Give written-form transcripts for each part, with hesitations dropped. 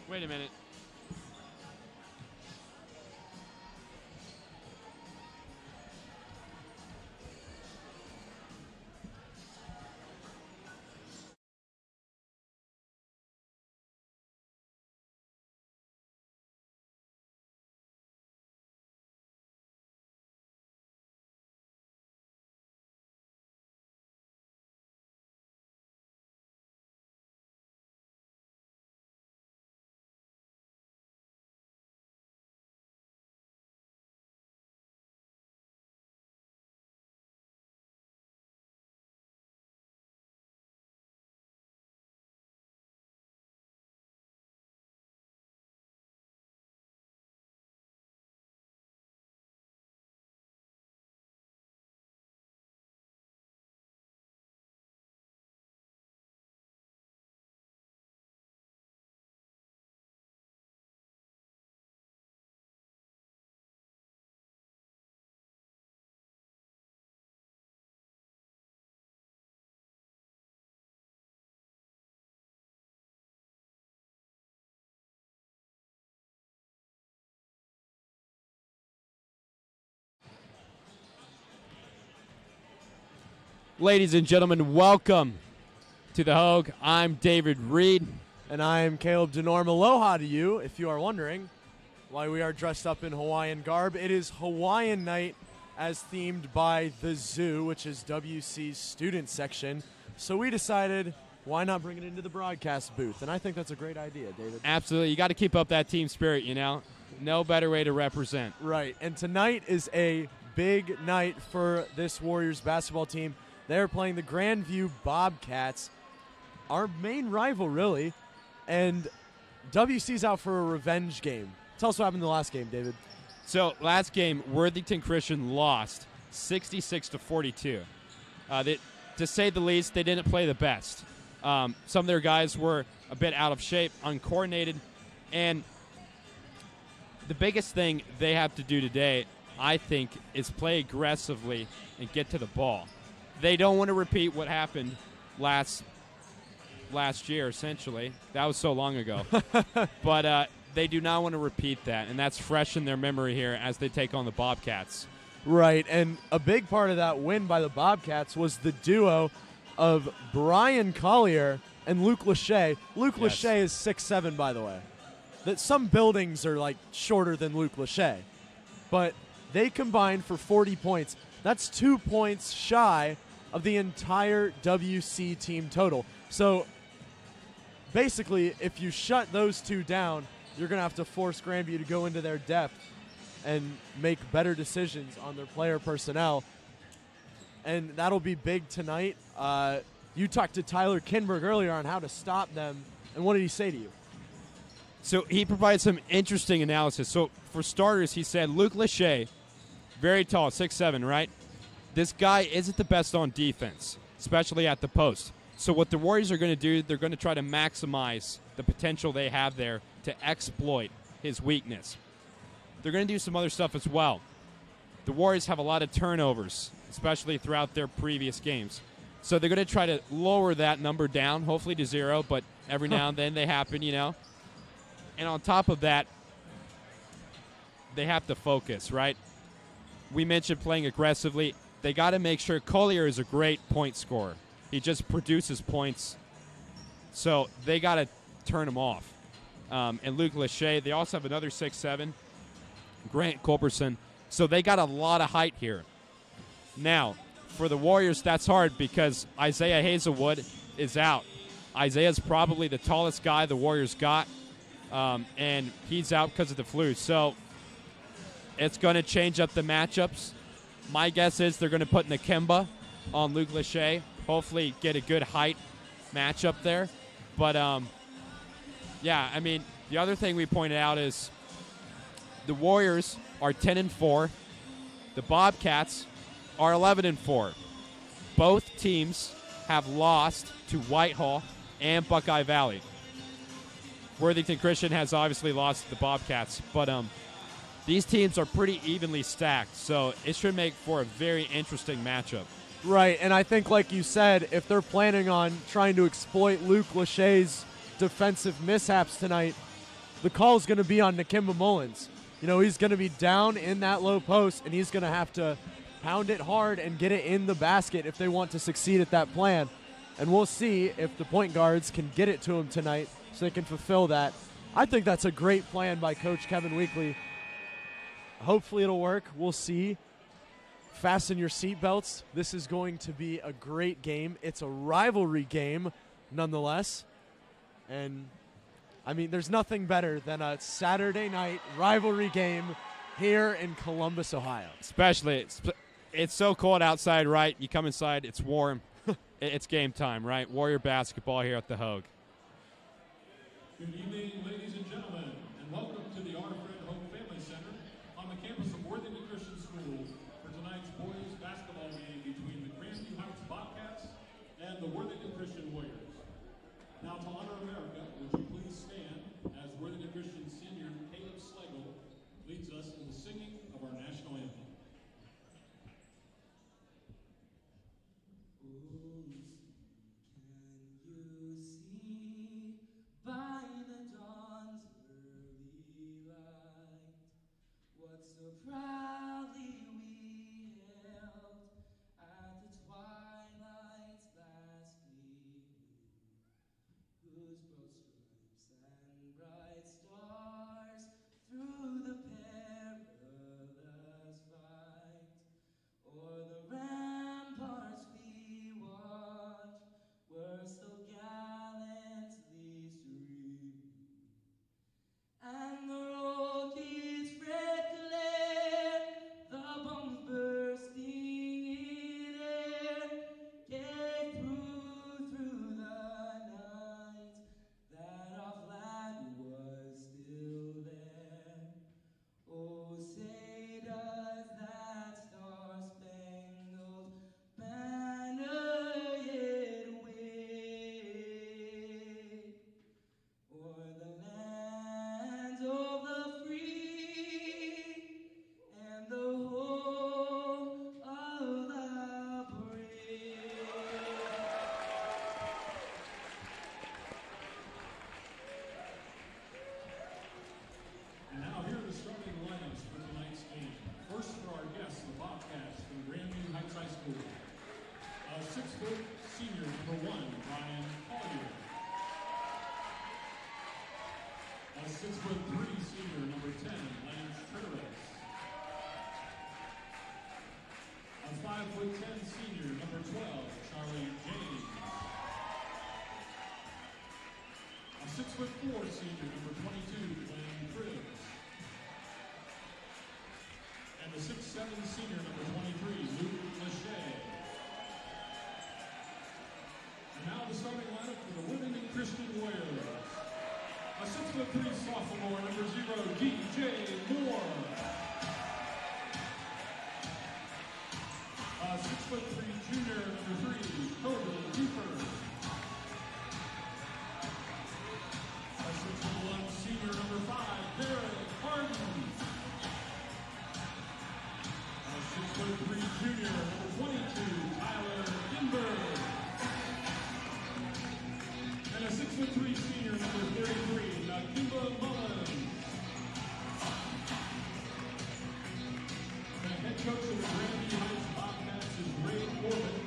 Wait a minute. Ladies and gentlemen, welcome to the Hogue. I'm David Reid. And I'm Caleb Denorme. Aloha to you, if you are wondering why we are dressed up in Hawaiian garb. It is Hawaiian night as themed by the zoo, which is WC's student section. So we decided, why not bring it into the broadcast booth? And I think that's a great idea, David. Absolutely. You got to keep up that team spirit, you know. No better way to represent. Right. And tonight is a big night for this Warriors basketball team. They're playing the Grandview Bobcats, our main rival, really. And WC's out for a revenge game. Tell us what happened in the last game, David. So, last game, Worthington Christian lost 66-42. To say the least, they didn't play the best. Some of their guys were a bit out of shape, uncoordinated. And the biggest thing they have to do today, I think, is play aggressively and get to the ball. They don't want to repeat what happened last year, essentially. That was so long ago. But they do not want to repeat that, and that's fresh in their memory here as they take on the Bobcats. Right, and a big part of that win by the Bobcats was the duo of Brian Collier and Luke Lachey. Luke Yes. Lachey is 6'7", by the way. That some buildings are, like, shorter than Luke Lachey. But they combined for 40 points. That's 2 points shy of the entire WC team total. So basically, if you shut those two down, you're going to have to force Grandview to go into their depth and make better decisions on their player personnel. And that'll be big tonight. You talked to Tyler Kinberg earlier on how to stop them. And what did he say to you? So he provided some interesting analysis. So for starters, he said Luke Lachey, very tall, 6'7", right? This guy isn't the best on defense, especially at the post. So what the Warriors are going to do, they're going to try to maximize the potential they have there to exploit his weakness. They're going to do some other stuff as well. The Warriors have a lot of turnovers, especially throughout their previous games. So they're going to try to lower that number down, hopefully to 0, but every now and then they happen, you know. And on top of that, they have to focus, right? We mentioned playing aggressively. They got to make sure Collier is a great point scorer. He just produces points. So they got to turn him off. And Luke Lachey, they also have another 6'7", Grant Culberson. So they got a lot of height here. Now, for the Warriors, that's hard because Isaiah Hazelwood is out. Isaiah's probably the tallest guy the Warriors got, and he's out because of the flu. So it's going to change up the matchups. My guess is they're going to put Nakemba on Luke Lachey, hopefully get a good height matchup there. But, yeah, I mean, the other thing we pointed out is the Warriors are 10-4. The Bobcats are 11-4. Both teams have lost to Whitehall and Buckeye Valley. Worthington Christian has obviously lost to the Bobcats, but these teams are pretty evenly stacked, so it should make for a very interesting matchup. Right, and I think, like you said, if they're planning on trying to exploit Luke Lachey's defensive mishaps tonight, the call is going to be on Nakimba Mullins. You know, he's going to be down in that low post, and he's going to have to pound it hard and get it in the basket if they want to succeed at that plan. And we'll see if the point guards can get it to him tonight so they can fulfill that. I think that's a great plan by Coach Kevin Weekly. Hopefully it'll work. We'll see. Fasten your seatbelts. This is going to be a great game. It's a rivalry game nonetheless. And, I mean, there's nothing better than a Saturday night rivalry game here in Columbus, Ohio. Especially, it's so cold outside, right? You come inside, it's warm. It's game time, right? Warrior basketball here at the Hogue. Good evening, ladies and gentlemen, and welcome to the R. Fred Hogue Family Center on the campus of Worthington Christian School for tonight's boys basketball game between the Grandview Heights Bobcats and the Worthington Christian Warriors. Now, to honor America, would you please stand as Worthington Christian senior Caleb Schlegel leads us in the singing of our national anthem. By the dawn's early light, what so proudly we hailed at the twilight's last gleaming, whose broad stripes and bright stars through the perilous fight, o'er the ramparts we watched, were so gallantly streaming, and the rocket's red glare, the bombs bursting in air, gave proof through the night that our flag was still there. Oh, say does that star-spangled banner yet wave o'er the lands of the free and the home of the brave? And now here are the starting lineups for tonight's game. First for our guests, the Bobcats from Grandview Heights High School. A 6-foot senior, number 1, Ryan Collier. A 6'3" senior, number 10, Lance Triteris. A 5'10" senior, number 12, Charlie James. A 6'4" senior, number 22, Glenn Cribbs. And the 6'7" senior, number 23, Luke Lachey. And now the starting lineup for the Worthington Christian Warriors. A 6'3" sophomore, number 0, DJ Moore. A 6'3" junior, number 3, Hogue Cooper. A 6'1" senior, number 5, Derek Harden. A 6'3" junior, number 22, Tyler Inberg. And a 6'3" senior, number 33, Nakimba Mullins. The head coach of the Grandview Heights Bobcats is Reid Caleb,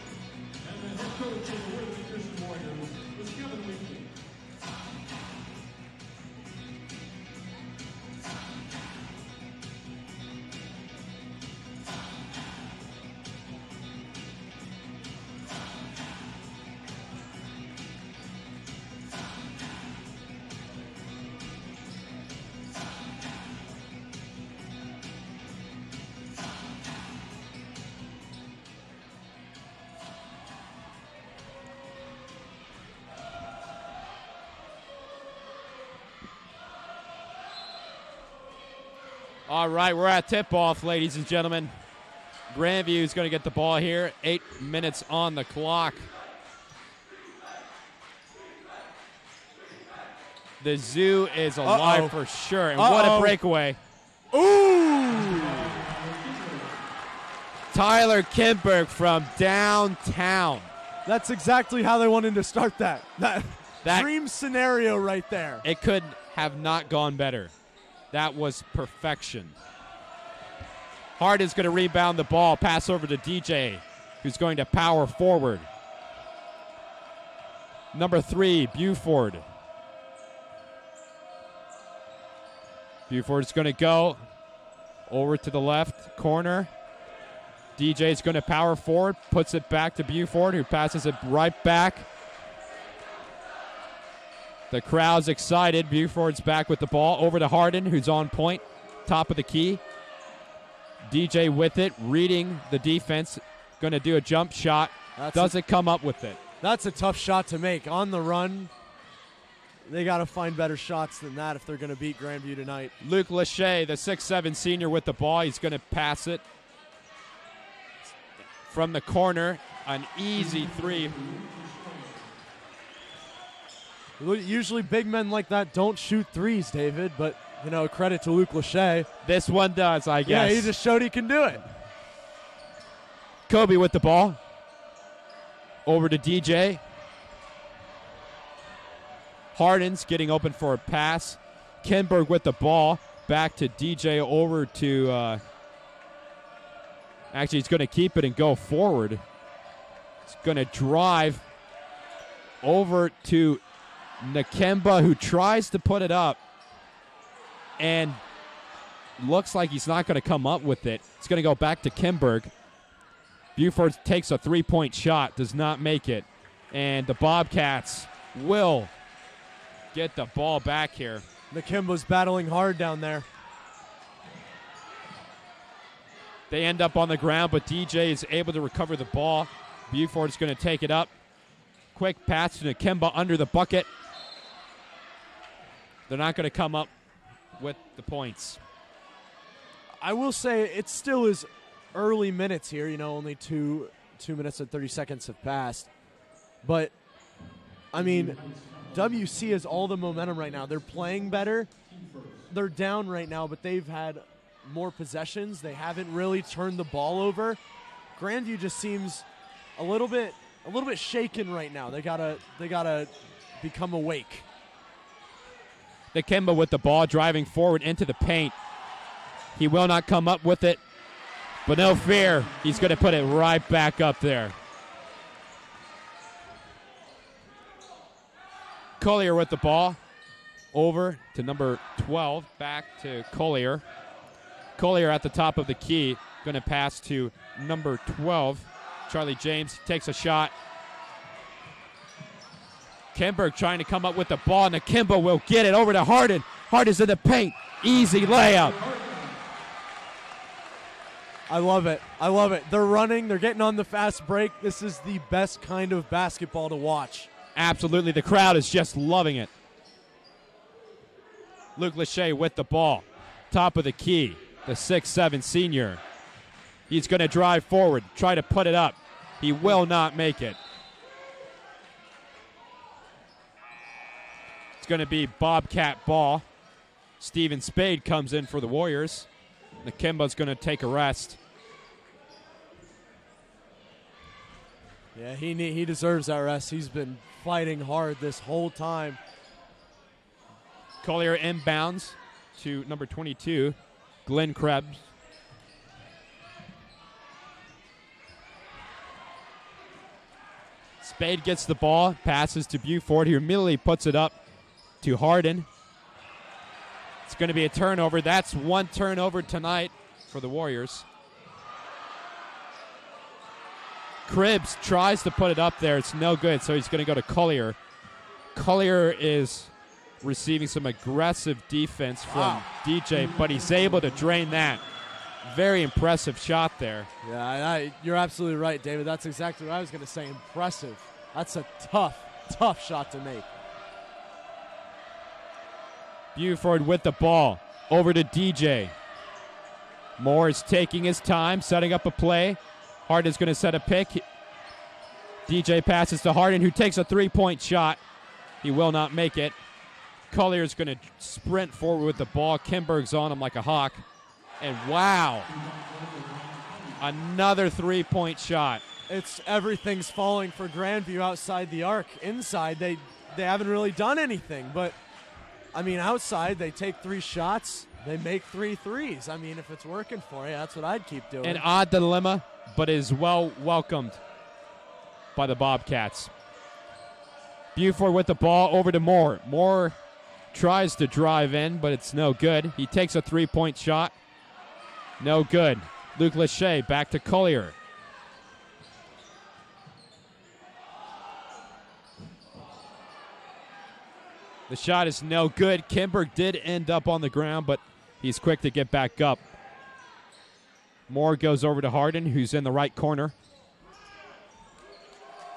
and the head coach of the Worthington Christian Warriors is Kevin Weekly. All right, we're at tip-off, ladies and gentlemen. Grandview is going to get the ball here. 8 minutes on the clock. The zoo is alive for sure, and what a breakaway. Ooh! Tyler Kimberg from downtown. That's exactly how they wanted to start that. That That- dream scenario right there. It could have not gone better. That was perfection. Hardin's going to rebound the ball, pass over to DJ, who's going to power forward. Number 3, Buford. Buford's going to go over to the left corner. DJ's going to power forward, puts it back to Buford, who passes it right back. The crowd's excited. Buford's back with the ball over to Hardin, who's on point, top of the key. DJ with it, reading the defense, going to do a jump shot. Doesn't come up with it. That's a tough shot to make. On the run, they got to find better shots than that if they're going to beat Grandview tonight. Luke Lachey, the 6'7 senior with the ball. He's going to pass it from the corner. An easy 3. Usually big men like that don't shoot threes, David, but, you know, credit to Luke Lachey. This one does, I guess. Yeah, he just showed he can do it. Kobe with the ball. Over to DJ. Hardin's getting open for a pass. Kenberg with the ball. Back to DJ over to... actually, he's going to keep it and go forward. He's going to drive over to Nakemba, who tries to put it up and looks like he's not going to come up with it. It's going to go back to Kenberg. Buford takes a 3-point shot, does not make it. And the Bobcats will get the ball back here. Nakemba's battling hard down there. They end up on the ground, but DJ is able to recover the ball. Buford's going to take it up. Quick pass to Nakemba under the bucket. They're not going to come up with the points. I will say it still is early minutes here. You know, only 2 minutes and 30 seconds have passed. But, I mean, WC has all the momentum right now. They're playing better. They're down right now, but they've had more possessions. They haven't really turned the ball over. Grandview just seems a little bit shaken right now. They gotta become awake. Nakemba with the ball, driving forward into the paint. He will not come up with it, but no fear. He's going to put it right back up there. Collier with the ball, over to number 12, back to Collier. Collier at the top of the key, going to pass to number 12. Charlie James takes a shot. Kenberg trying to come up with the ball. Nakemba will get it over to Hardin. Hardin's in the paint. Easy layup. I love it. I love it. They're running. They're getting on the fast break. This is the best kind of basketball to watch. Absolutely. The crowd is just loving it. Luke Lachey with the ball. Top of the key. The 6'7 senior. He's going to drive forward, try to put it up. He will not make it. It's going to be Bobcat ball. Steven Spade comes in for the Warriors. Nakemba's going to take a rest. Yeah, he deserves that rest. He's been fighting hard this whole time. Collier inbounds to number 22, Glenn Krebs. Spade gets the ball, passes to Buford. He immediately puts it up to Hardin. It's going to be a turnover. That's one turnover tonight for the Warriors. Cribbs tries to put it up there. It's no good, so he's going to go to Collier. Collier is receiving some aggressive defense from DJ, but he's able to drain that. Very impressive shot there. Yeah, you're absolutely right, David. That's exactly what I was going to say. Impressive. That's a tough shot to make. Buford with the ball. Over to DJ. Moore is taking his time, setting up a play. Hardin's going to set a pick. DJ passes to Hardin, who takes a three-point shot. He will not make it. Collier's going to sprint forward with the ball. Kenberg's on him like a hawk. And wow, another three-point shot. Everything's falling for Grandview outside the arc. Inside, they haven't really done anything, but I mean, outside, they take 3 shots. They make 3 threes. I mean, if it's working for you, that's what I'd keep doing. An odd dilemma, but is well welcomed by the Bobcats. Buford with the ball over to Moore. Moore tries to drive in, but it's no good. He takes a 3-point shot. No good. Luke Lachey back to Collier. The shot is no good. Kimberg did end up on the ground, but he's quick to get back up. Moore goes over to Harden, who's in the right corner.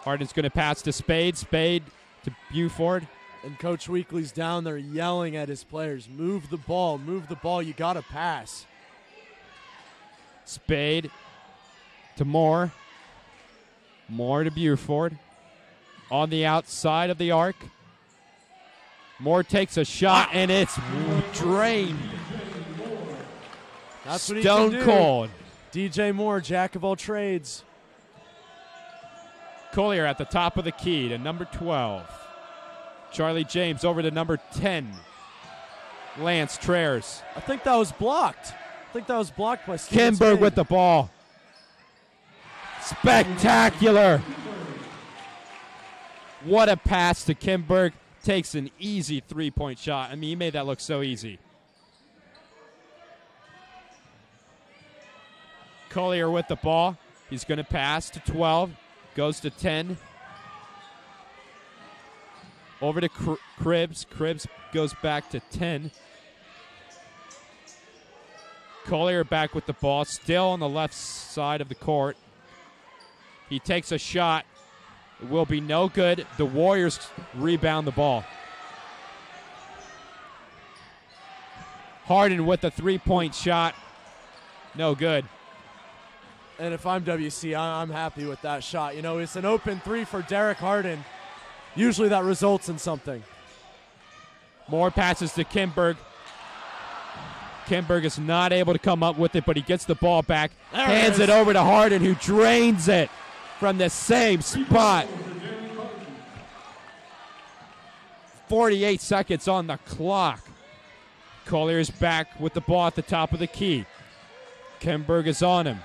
Harden's going to pass to Spade. Spade to Buford. And Coach Weekly's down there yelling at his players, move the ball, you got to pass. Spade to Moore. Moore to Buford. On the outside of the arc. Moore takes a shot, and it's drained. That's what he Stone can do. cold. DJ Moore, jack of all trades. Collier at the top of the key to number 12. Charlie James over to number 10. Lance Traers. I think that was blocked. By Steven Kimberg Spade. with the ball. Spectacular. What a pass to Kimberg. Takes an easy 3-point shot. I mean, he made that look so easy. Collier with the ball. He's going to pass to 12. Goes to 10. Over to Cribbs. Cribbs goes back to 10. Collier back with the ball. Still on the left side of the court. He takes a shot. It will be no good. The Warriors rebound the ball. Harden with the 3-point shot. No good. And if I'm WC, I'm happy with that shot. You know, it's an open 3 for Derek Harden. Usually that results in something. More passes to Kimberg. Kimberg is not able to come up with it, but he gets the ball back. Hands it over to Harden, who drains it from the same spot. 48 seconds on the clock. Collier's back with the ball at the top of the key. Kimberg is on him.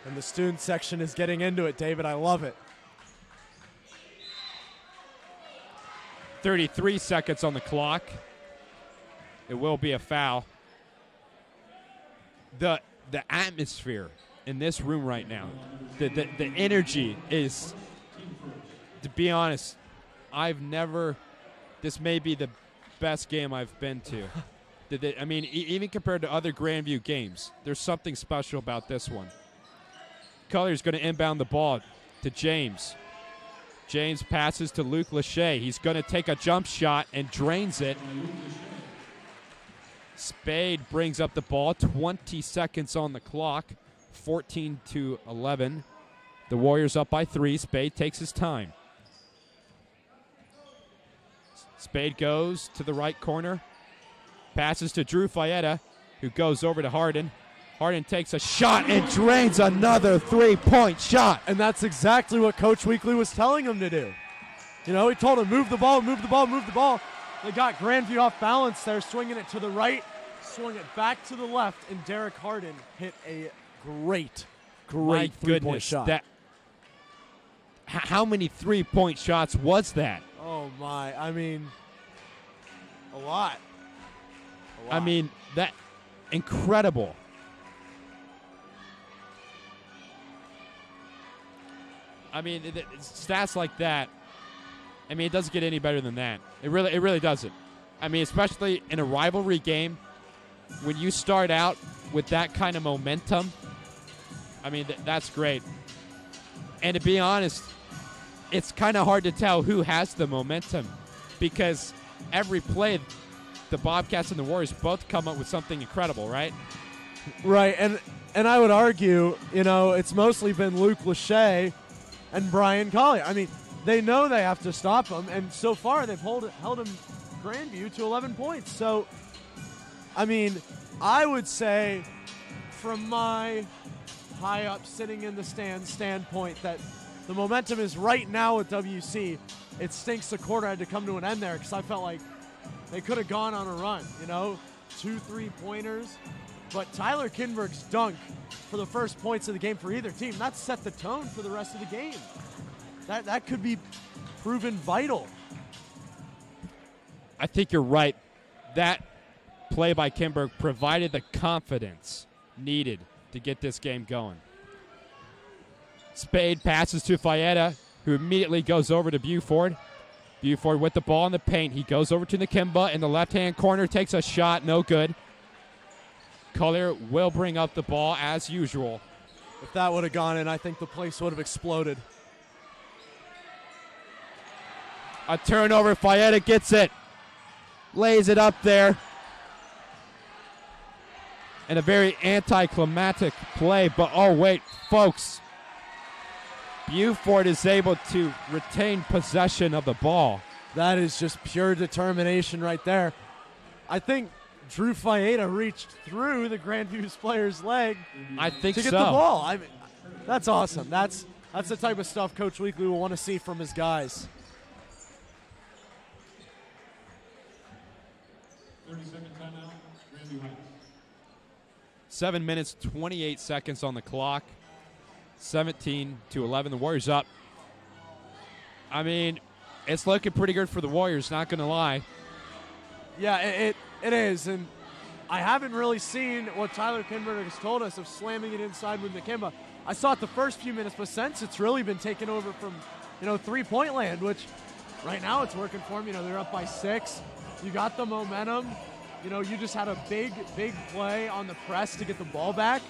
And the student section is getting into it, David. I love it. 33 seconds on the clock. It will be a foul. The atmosphere in this room right now, the energy is, to be honest, this may be the best game I've been to. I mean, even compared to other Grandview games, there's something special about this one. Collier's going to inbound the ball to James. James passes to Luke Lachey. He's going to take a jump shot and drains it. Spade brings up the ball. 20 seconds on the clock. 14-11. The Warriors up by 3. Spade takes his time. Spade goes to the right corner. Passes to Drew Fayetta, who goes over to Harden. Harden takes a shot and drains another 3-point shot. And that's exactly what Coach Weekly was telling him to do. You know, he told him, move the ball, move the ball, move the ball. They got Grandview off balance there, swinging it to the right, swung it back to the left, and Derek Harden hit a great 3-point shot. How many 3-point shots was that? Oh, my. I mean, a lot. I mean, that incredible. I mean, stats like that, I mean, it doesn't get any better than that. It really doesn't. I mean, especially in a rivalry game, when you start out with that kind of momentum, I mean, that's great. And to be honest, it's kind of hard to tell who has the momentum because every play, the Bobcats and the Warriors both come up with something incredible, right? Right, and I would argue, you know, it's mostly been Luke Lachey and Brian Collier. I mean, they know they have to stop him, and so far they've held him Grandview to 11 points. So, I mean, I would say from my high up sitting in the standpoint that the momentum is right now with WC. it stinks the quarter had to come to an end there because I felt like they could have gone on a run, 2 3-pointers. But Tyler Kinberg's dunk for the first points of the game for either team, that set the tone for the rest of the game. That could be proven vital. I think you're right. That play by Kinberg provided the confidence needed to get this game going. Spade passes to Fayetta, who immediately goes over to Buford. Buford with the ball in the paint. He goes over to Nakimba in the left-hand corner, takes a shot, no good. Collier will bring up the ball as usual. If that would have gone in, I think the place would have exploded. A turnover, Fayetta gets it. Lays it up there. And a very anticlimactic play, but oh wait, folks. Buford is able to retain possession of the ball. That is just pure determination right there. I think Drew Fayetta reached through the Grandview's player's leg I think to get so. the ball. I mean, that's awesome. That's the type of stuff Coach Weekly will want to see from his guys. 30-second timeout, Grandview Heights. 7 minutes, 28 seconds on the clock. 17-11, the Warriors up. I mean, it's looking pretty good for the Warriors, not going to lie. Yeah, it is, and I haven't really seen what Tyler Kinberg has told us of slamming it inside with Nakimba. I saw it the first few minutes, but since it's really been taken over from, three-point land, which right now it's working for them. They're up by 6. You got the momentum. You just had a big play on the press to get the ball back.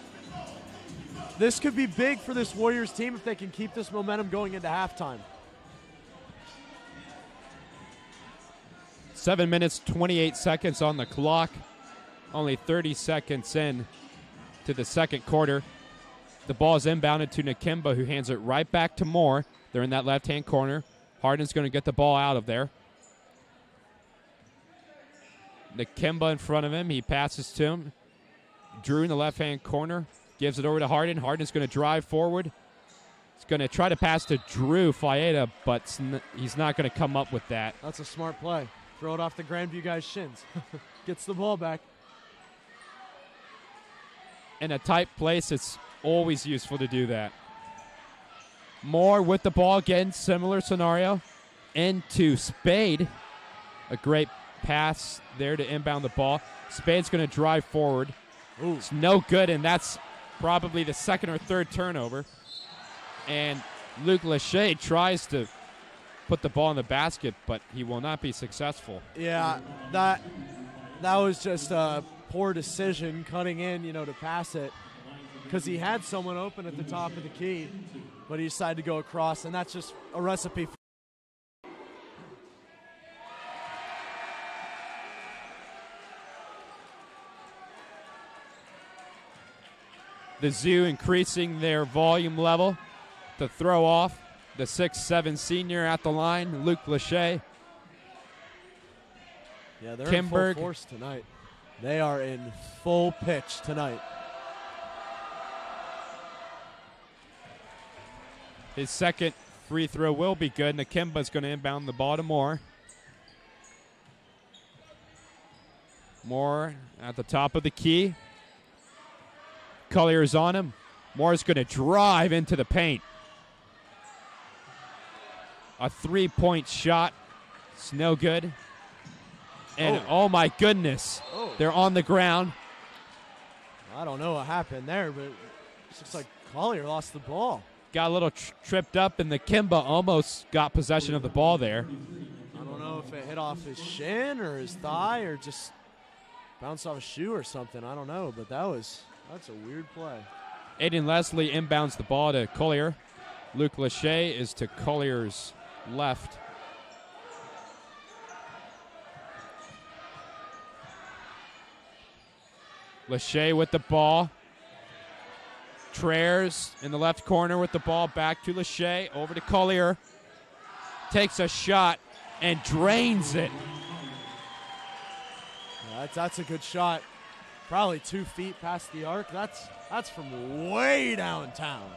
This could be big for this Warriors team if they can keep this momentum going into halftime. 7 minutes, 28 seconds on the clock. Only 30 seconds in to the second quarter. The ball is inbounded to Nakimba, who hands it right back to Moore. They're in that left-hand corner. Harden's going to get the ball out of there. Nakimba in front of him. He passes to him. Drew in the left-hand corner. Gives it over to Harden. Harden's going to drive forward. He's going to try to pass to Drew Fayetta, but he's not going to come up with that. That's a smart play. Throw it off the Grandview guy's shins. Gets the ball back. In a tight place, it's always useful to do that. Moore with the ball again. Similar scenario. Into Spade. A great pass there to inbound the ball. Spade's going to drive forward. Ooh. It's no good, and that's probably the second or third turnover. And Luke Lachey tries to put the ball in the basket, but he will not be successful. Yeah, that was just a poor decision cutting in, to pass it because he had someone open at the top of the key, but he decided to go across, and that's just a recipe for The Zoo increasing their volume level to throw off. The 6'7" senior at the line, Luke Lachey. Yeah, they're in full force tonight. They are in full pitch tonight. His second free throw will be good. Nakimba's going to inbound the ball to Moore. Moore at the top of the key. Collier's on him. Moore's going to drive into the paint. A three-point shot. It's no good. And oh my goodness, they're on the ground. I don't know what happened there, but it looks like Collier lost the ball. Got a little tripped up, and Nakimba almost got possession of the ball there. I don't know if it hit off his shin or his thigh or just bounced off a shoe or something. I don't know, but that's a weird play. Aiden Leslie inbounds the ball to Collier. Luke Lachey is to Collier's left. Lachey with the ball. Traers in the left corner with the ball. Back to Lachey. Over to Collier. Takes a shot and drains it. That's a good shot. Probably 2 feet past the arc. That's from way downtown.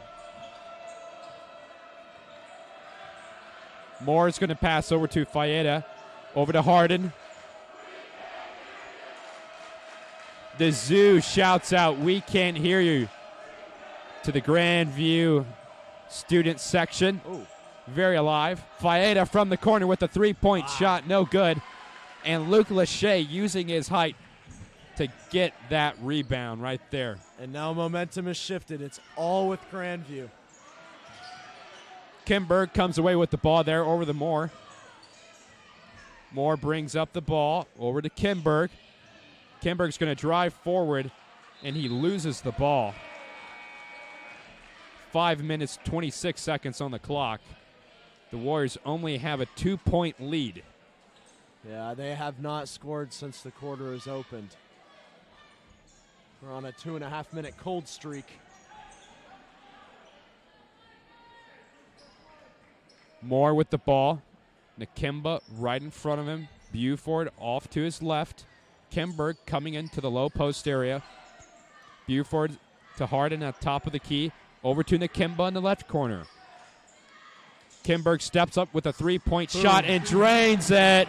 Moore is going to pass over to Fayeda, over to Harden. The zoo shouts out, "We can't hear you," to the Grandview student section. Ooh. Very alive. Fayeda from the corner with a three-point shot, no good. And Luke Lachey using his height to get that rebound right there. And now momentum has shifted. It's all with Grandview. Kimberg comes away with the ball there over to Moore. Moore brings up the ball over to Kimberg. Kimberg's going to drive forward, and he loses the ball. 5 minutes, 26 seconds on the clock. The Warriors only have a 2-point lead. Yeah, they have not scored since the quarter has opened. We're on a 2.5-minute cold streak. Moore with the ball. Nakimba right in front of him. Buford off to his left. Kimberg coming into the low post area. Buford to Harden at top of the key. Over to Nakimba in the left corner. Kimberg steps up with a three-point shot and drains it.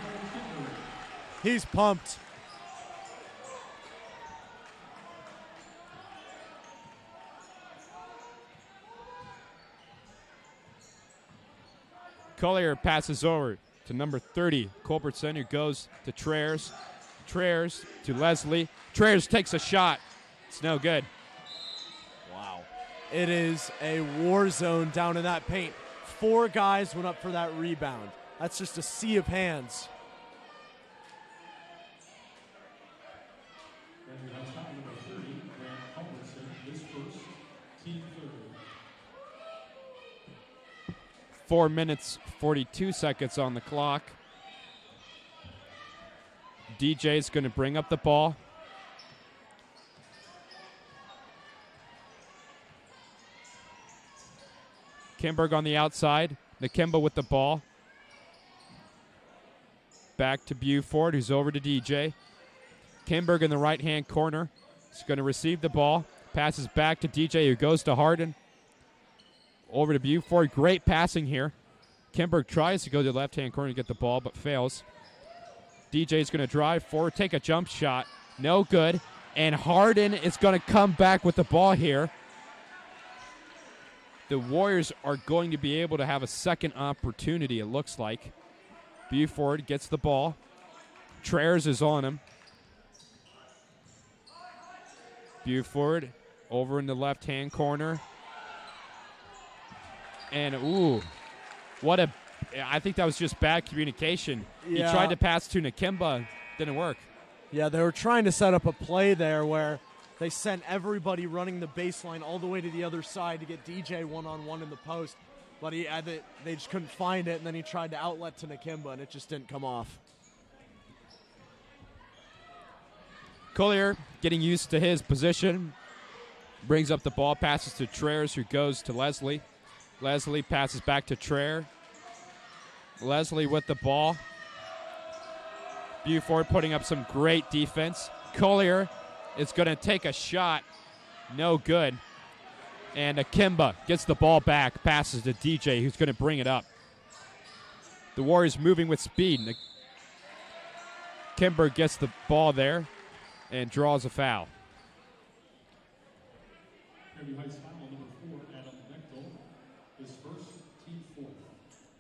He's pumped. Collier passes over to number 30, Culbertson, who goes to Traers. Traers to Leslie. Traers takes a shot. It's no good. Wow. It is a war zone down in that paint. 4 guys went up for that rebound. That's just a sea of hands. Grandview Heights foul number 30, Grant Culbertson, his first, team third. 4 minutes, 42 seconds on the clock. DJ's going to bring up the ball. Kimberg on the outside. Nakimba with the ball. Back to Buford, who's over to DJ. Kimberg in the right-hand corner. He's going to receive the ball. Passes back to DJ, who goes to Harden. Over to Buford. Great passing here. Kimberg tries to go to the left-hand corner to get the ball, but fails. DJ's going to drive forward, take a jump shot. No good. And Harden is going to come back with the ball here. The Warriors are going to be able to have a second opportunity, it looks like. Buford gets the ball. Traers is on him. Buford over in the left-hand corner. And, ooh, I think that was just bad communication. Yeah. He tried to pass to Nakimba. Didn't work. Yeah, they were trying to set up a play there where they sent everybody running the baseline all the way to the other side to get DJ one-on-one in the post. But they just couldn't find it, and then he tried to outlet to Nakimba, and it just didn't come off. Collier getting used to his position. Brings up the ball, passes to Traers, who goes to Leslie. Leslie passes back to Traer. Leslie with the ball. Buford putting up some great defense. Collier is going to take a shot. No good. And Nakimba gets the ball back, passes to DJ, who's going to bring it up. The Warriors moving with speed. Kimber gets the ball there and draws a foul. Grandview Heights foul number 4, Adam Bechtel, his first, team fourth.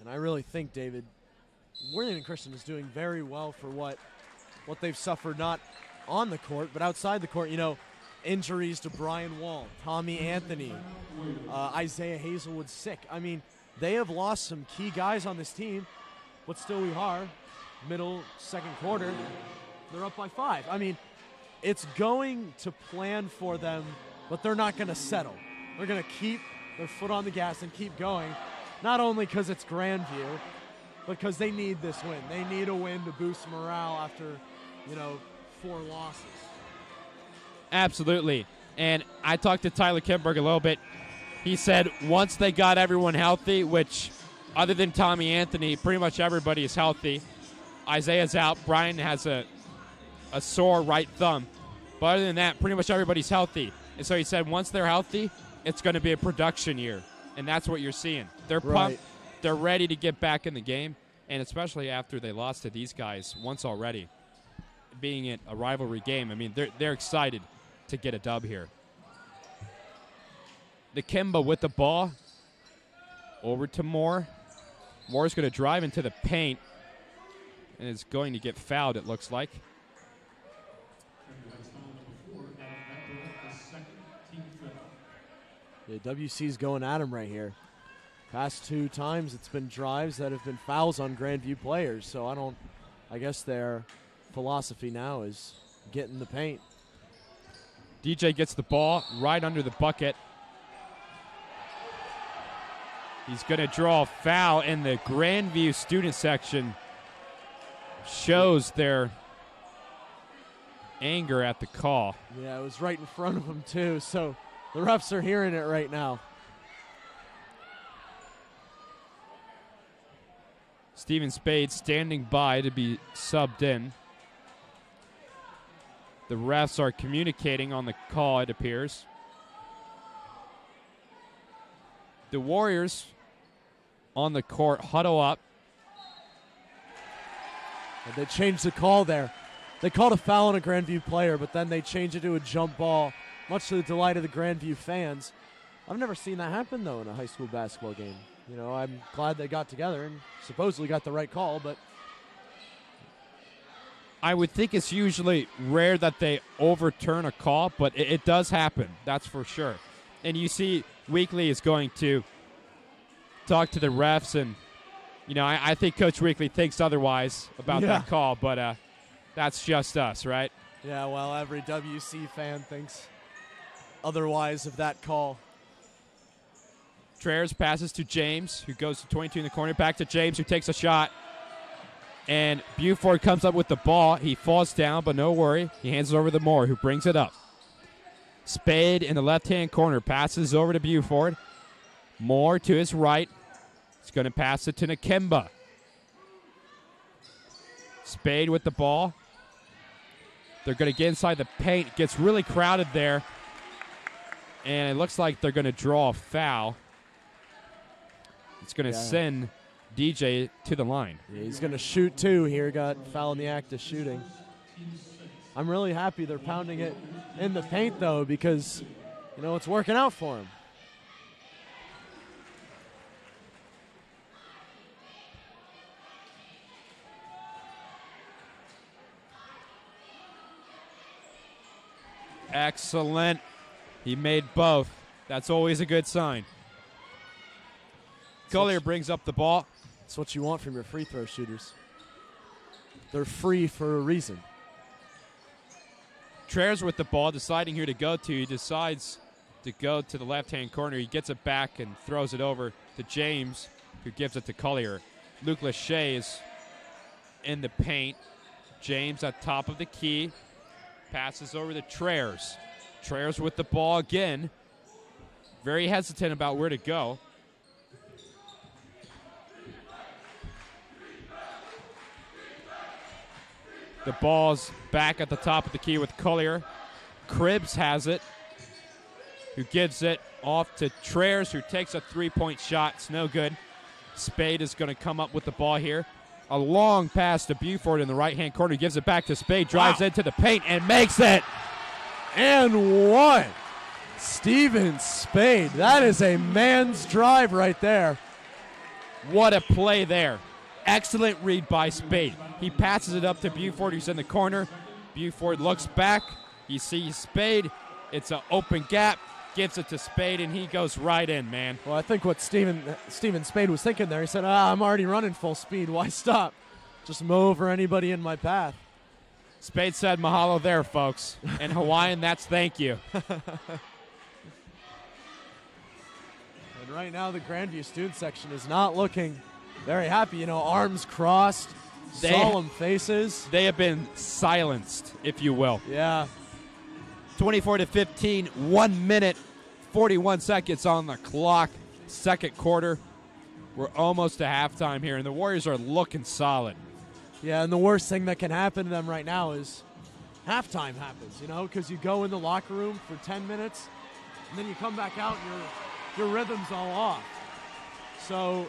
And I really think, David, Worthington Christian is doing very well for what they've suffered, not on the court, but outside the court. You know, injuries to Brian Wall, Tommy Anthony, Isaiah Hazelwood sick. I mean, they have lost some key guys on this team, but still we are. Middle, second quarter, they're up by 5. I mean, it's going to plan for them, but they're not going to settle. They're going to keep their foot on the gas and keep going, not only because it's Grandview, but because they need this win. They need a win to boost morale after, 4 losses. Absolutely. And I talked to Tyler Kimberg a little bit. He said once they got everyone healthy, which other than Tommy Anthony, pretty much everybody is healthy. Isaiah's out. Brian has a sore right thumb. But other than that, pretty much everybody's healthy. And so he said once they're healthy, it's going to be a production year. And that's what you're seeing. They're pumped. they're ready to get back in the game, and especially after they lost to these guys once already, being it a rivalry game. I mean, they're excited to get a dub here. The Kimba with the ball. Over to Moore. Moore's going to drive into the paint, and is going to get fouled, it looks like. Yeah, WC's going at him right here. Past 2 times it's been drives that have been fouls on Grandview players, so I guess their philosophy now is get in the paint. DJ gets the ball right under the bucket. He's going to draw a foul, and the Grandview student section shows their anger at the call. Yeah, it was right in front of him, too, so the refs are hearing it right now. Steven Spade standing by to be subbed in. The refs are communicating on the call, it appears. The Warriors on the court huddle up. And they changed the call there. They called a foul on a Grandview player, but then they changed it to a jump ball, much to the delight of the Grandview fans. I've never seen that happen, though, in a high school basketball game. You know, I'm glad they got together and supposedly got the right call, but I would think it's usually rare that they overturn a call, but it does happen, that's for sure. And you see Weekly is going to talk to the refs, and, you know, I think Coach Weekly thinks otherwise about that call, but that's just us, right? Yeah, well, every WC fan thinks otherwise of that call. Traers passes to James, who goes to 22 in the corner. Back to James, who takes a shot. And Buford comes up with the ball. He falls down, but no worry. He hands it over to Moore, who brings it up. Spade in the left-hand corner passes over to Buford. Moore to his right. He's going to pass it to Nakemba. Spade with the ball. They're going to get inside the paint. It gets really crowded there. And it looks like they're going to draw a foul. It's going to send DJ to the line. Yeah, he's going to shoot, too. Here got foul in the act of shooting. I'm really happy they're pounding it in the paint, though, because, you know, it's working out for him. Excellent. He made both. That's always a good sign. Collier brings up the ball. That's what you want from your free throw shooters. They're free for a reason. Traers with the ball, deciding who to go to. He decides to go to the left-hand corner. He gets it back and throws it over to James, who gives it to Collier. Luke Lachey is in the paint. James at top of the key. Passes over to Traers. Traers with the ball again. Very hesitant about where to go. The ball's back at the top of the key with Collier. Cribbs has it, who gives it off to Traers, who takes a three-point shot. It's no good. Spade is going to come up with the ball here. A long pass to Buford in the right-hand corner. He gives it back to Spade, drives into the paint, and makes it. And one. Steven Spade. That is a man's drive right there. What a play there. Excellent read by Spade. He passes it up to Buford, who's in the corner. Buford looks back. He sees Spade. It's an open gap. Gives it to Spade, and he goes right in, man. Well, I think what Steven Spade was thinking there, he said, I'm already running full speed. Why stop? Just mow over anybody in my path. Spade said mahalo there, folks. In Hawaiian, that's thank you. And right now, the Grandview student section is not looking very happy. You know, arms crossed, solemn faces. They have been silenced, if you will. Yeah. 24-15, 1 minute, 41 seconds on the clock. Second quarter. We're almost to halftime here, and the Warriors are looking solid. Yeah, and the worst thing that can happen to them right now is halftime happens, you know, because you go in the locker room for 10 minutes, and then you come back out and your rhythm's all off. So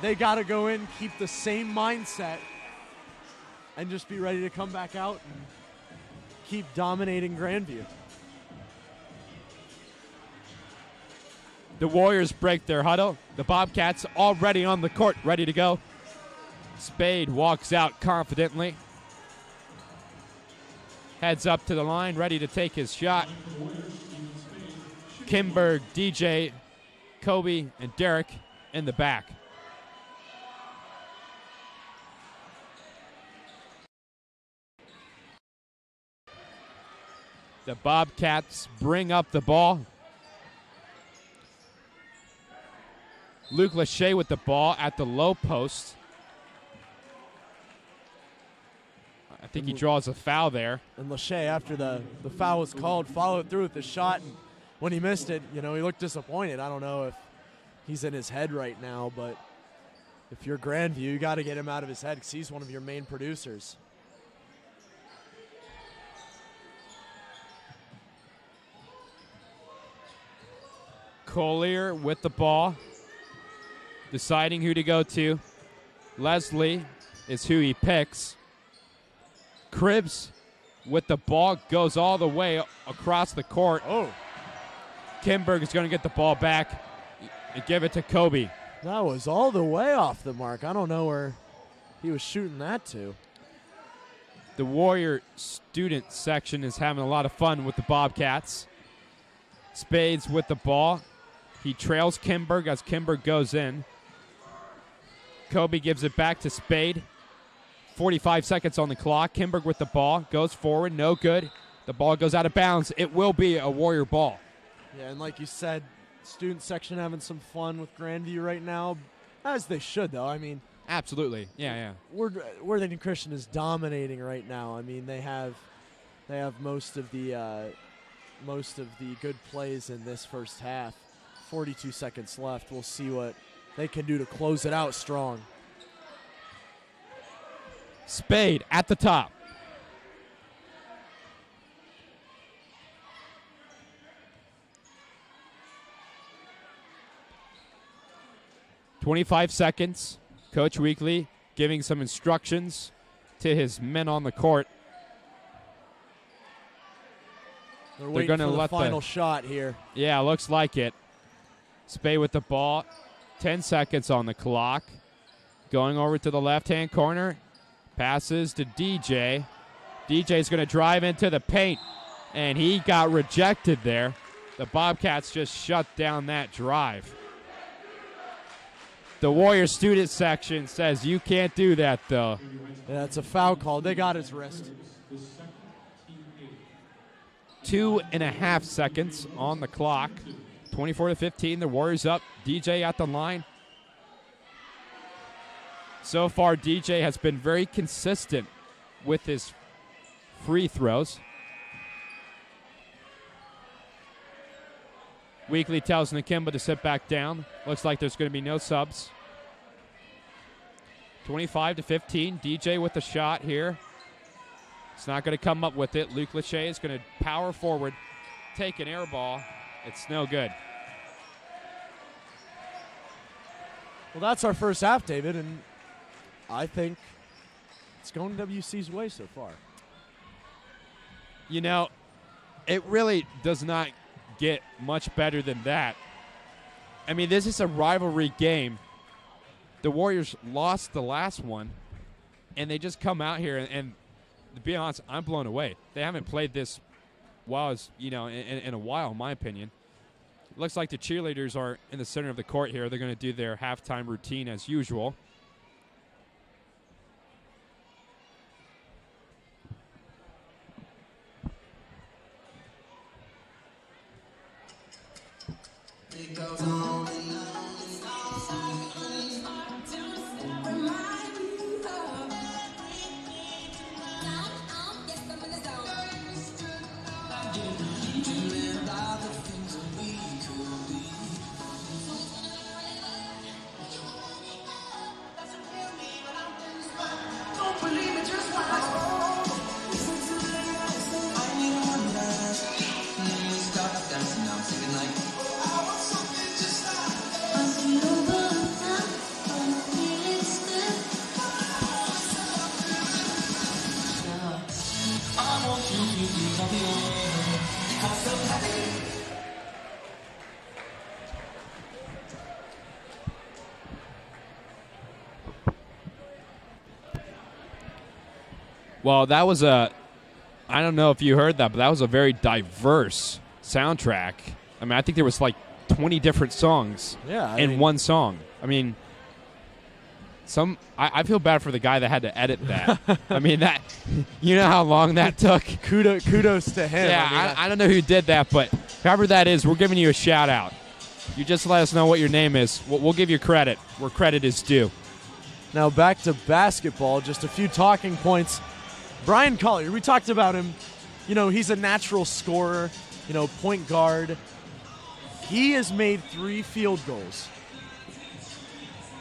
they got to go in, keep the same mindset, and just be ready to come back out and keep dominating Grandview. The Warriors break their huddle. The Bobcats already on the court, ready to go. Spade walks out confidently. Heads up to the line, ready to take his shot. Kimberg, DJ, Kobe, and Derek in the back. The Bobcats bring up the ball. Luke Lachey with the ball at the low post. I think he draws a foul there. And Lachey, after the foul was called, followed through with the shot. And when he missed it, he looked disappointed. I don't know if he's in his head right now, but if you're Grandview, you got to get him out of his head because he's one of your main producers. Collier with the ball, deciding who to go to. Leslie is who he picks. Cribbs with the ball, goes all the way across the court. Oh. Kimberg is going to get the ball back and give it to Kobe. That was all the way off the mark. I don't know where he was shooting that to. The Warrior student section is having a lot of fun with the Bobcats. Spades with the ball. He trails Kimberg as Kimberg goes in. Kobe gives it back to Spade. 45 seconds on the clock. Kimberg with the ball. Goes forward. No good. The ball goes out of bounds. It will be a Warrior ball. Yeah, and like you said, student section having some fun with Grandview right now. As they should, though. I mean, absolutely. Yeah. Worthington Christian is dominating right now. I mean, they have most of the good plays in this first half. 42 seconds left. We'll see what they can do to close it out strong. Spade at the top. "25 seconds. Coach Weekly giving some instructions to his men on the court. They're waiting for the final shot here. Yeah, looks like it. Spade with the ball. 10 seconds on the clock. Going over to the left-hand corner. Passes to DJ. DJ's going to drive into the paint, and he got rejected there. The Bobcats just shut down that drive. The Warrior student section says you can't do that, though. Yeah, it's a foul call. They got his wrist. 2.5 seconds on the clock. 24-15. The Warriors up. DJ at the line. So far, DJ has been very consistent with his free throws. Weekly tells Nakimba to sit back down. Looks like there's going to be no subs. 25-15. DJ with the shot here. It's not going to come up with it. Luke Lachey is going to power forward, take an air ball. It's no good. Well, that's our first half, David, and I think it's going WC's way so far. It really does not get much better than that. I mean, this is a rivalry game. The Warriors lost the last one, and they just come out here, and to be honest, I'm blown away. They haven't played this in a while, in my opinion. It looks like the cheerleaders are in the center of the court here. They're going to do their halftime routine as usual. It goes on and on. Well, that was I don't know if you heard that, but that was a very diverse soundtrack. I mean, I think there was like 20 different songs in one song. I mean, I feel bad for the guy that had to edit that. I mean, that, you know how long that took? Kudos to him. Yeah, I don't know who did that, but whoever that is, we're giving you a shout-out. You just let us know what your name is. We'll give you credit where credit is due. Now back to basketball, just a few talking points. Brian Collier, we talked about him. You know, he's a natural scorer, point guard. He has made 3 field goals,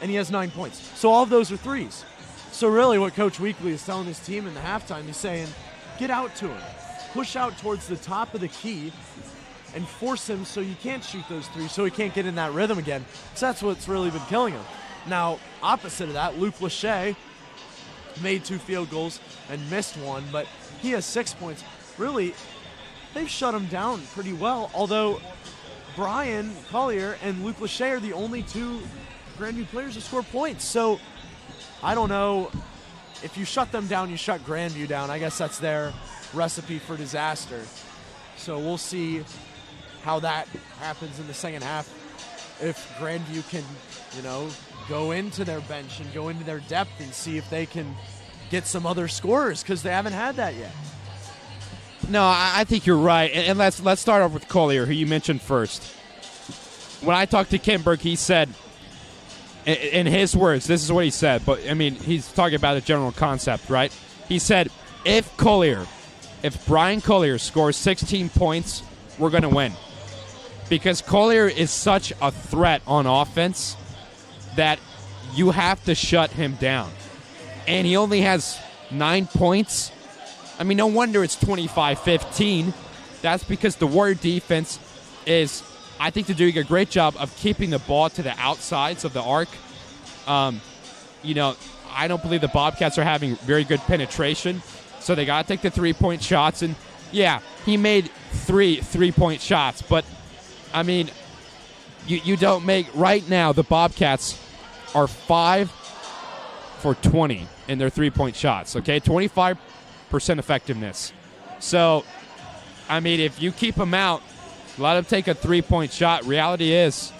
and he has 9 points. So all of those are threes. So really what Coach Weekly is telling his team in the halftime, he's saying, get out to him. Push out towards the top of the key and force him so you can't shoot those threes, so he can't get in that rhythm again. So that's what's really been killing him. Now, opposite of that, Luke Lachey made 2 field goals and missed 1, but he has 6 points. Really, they've shut him down pretty well, although Brian Collier and Luke Lachey are the only 2 Grandview players to score points. So I don't know, if you shut them down, you shut Grandview down. I guess that's their recipe for disaster. So we'll see how that happens in the second half. If Grandview can, go into their bench and go into their depth and see if they can get some other scorers, because they haven't had that yet. No, I think you're right. And let's start off with Collier, who you mentioned first. When I talked to Kimberg, he said, in his words, this is what he said, but I mean, he's talking about a general concept, right? He said, if Brian Collier scores 16 points, we're going to win. Because Collier is such a threat on offense that you have to shut him down. And he only has 9 points. I mean, no wonder it's 25-15. That's because the Warrior defense is, I think, they're doing a great job of keeping the ball to the outsides of the arc. I don't believe the Bobcats are having very good penetration, so they got to take the 3-point shots. And, yeah, he made 3 3-point shots. But, I mean, you don't make – right now the Bobcats are 5 for 20 in their 3-point shots, okay? 25% effectiveness. So, I mean, if you keep them out, let them take a 3-point shot. Reality is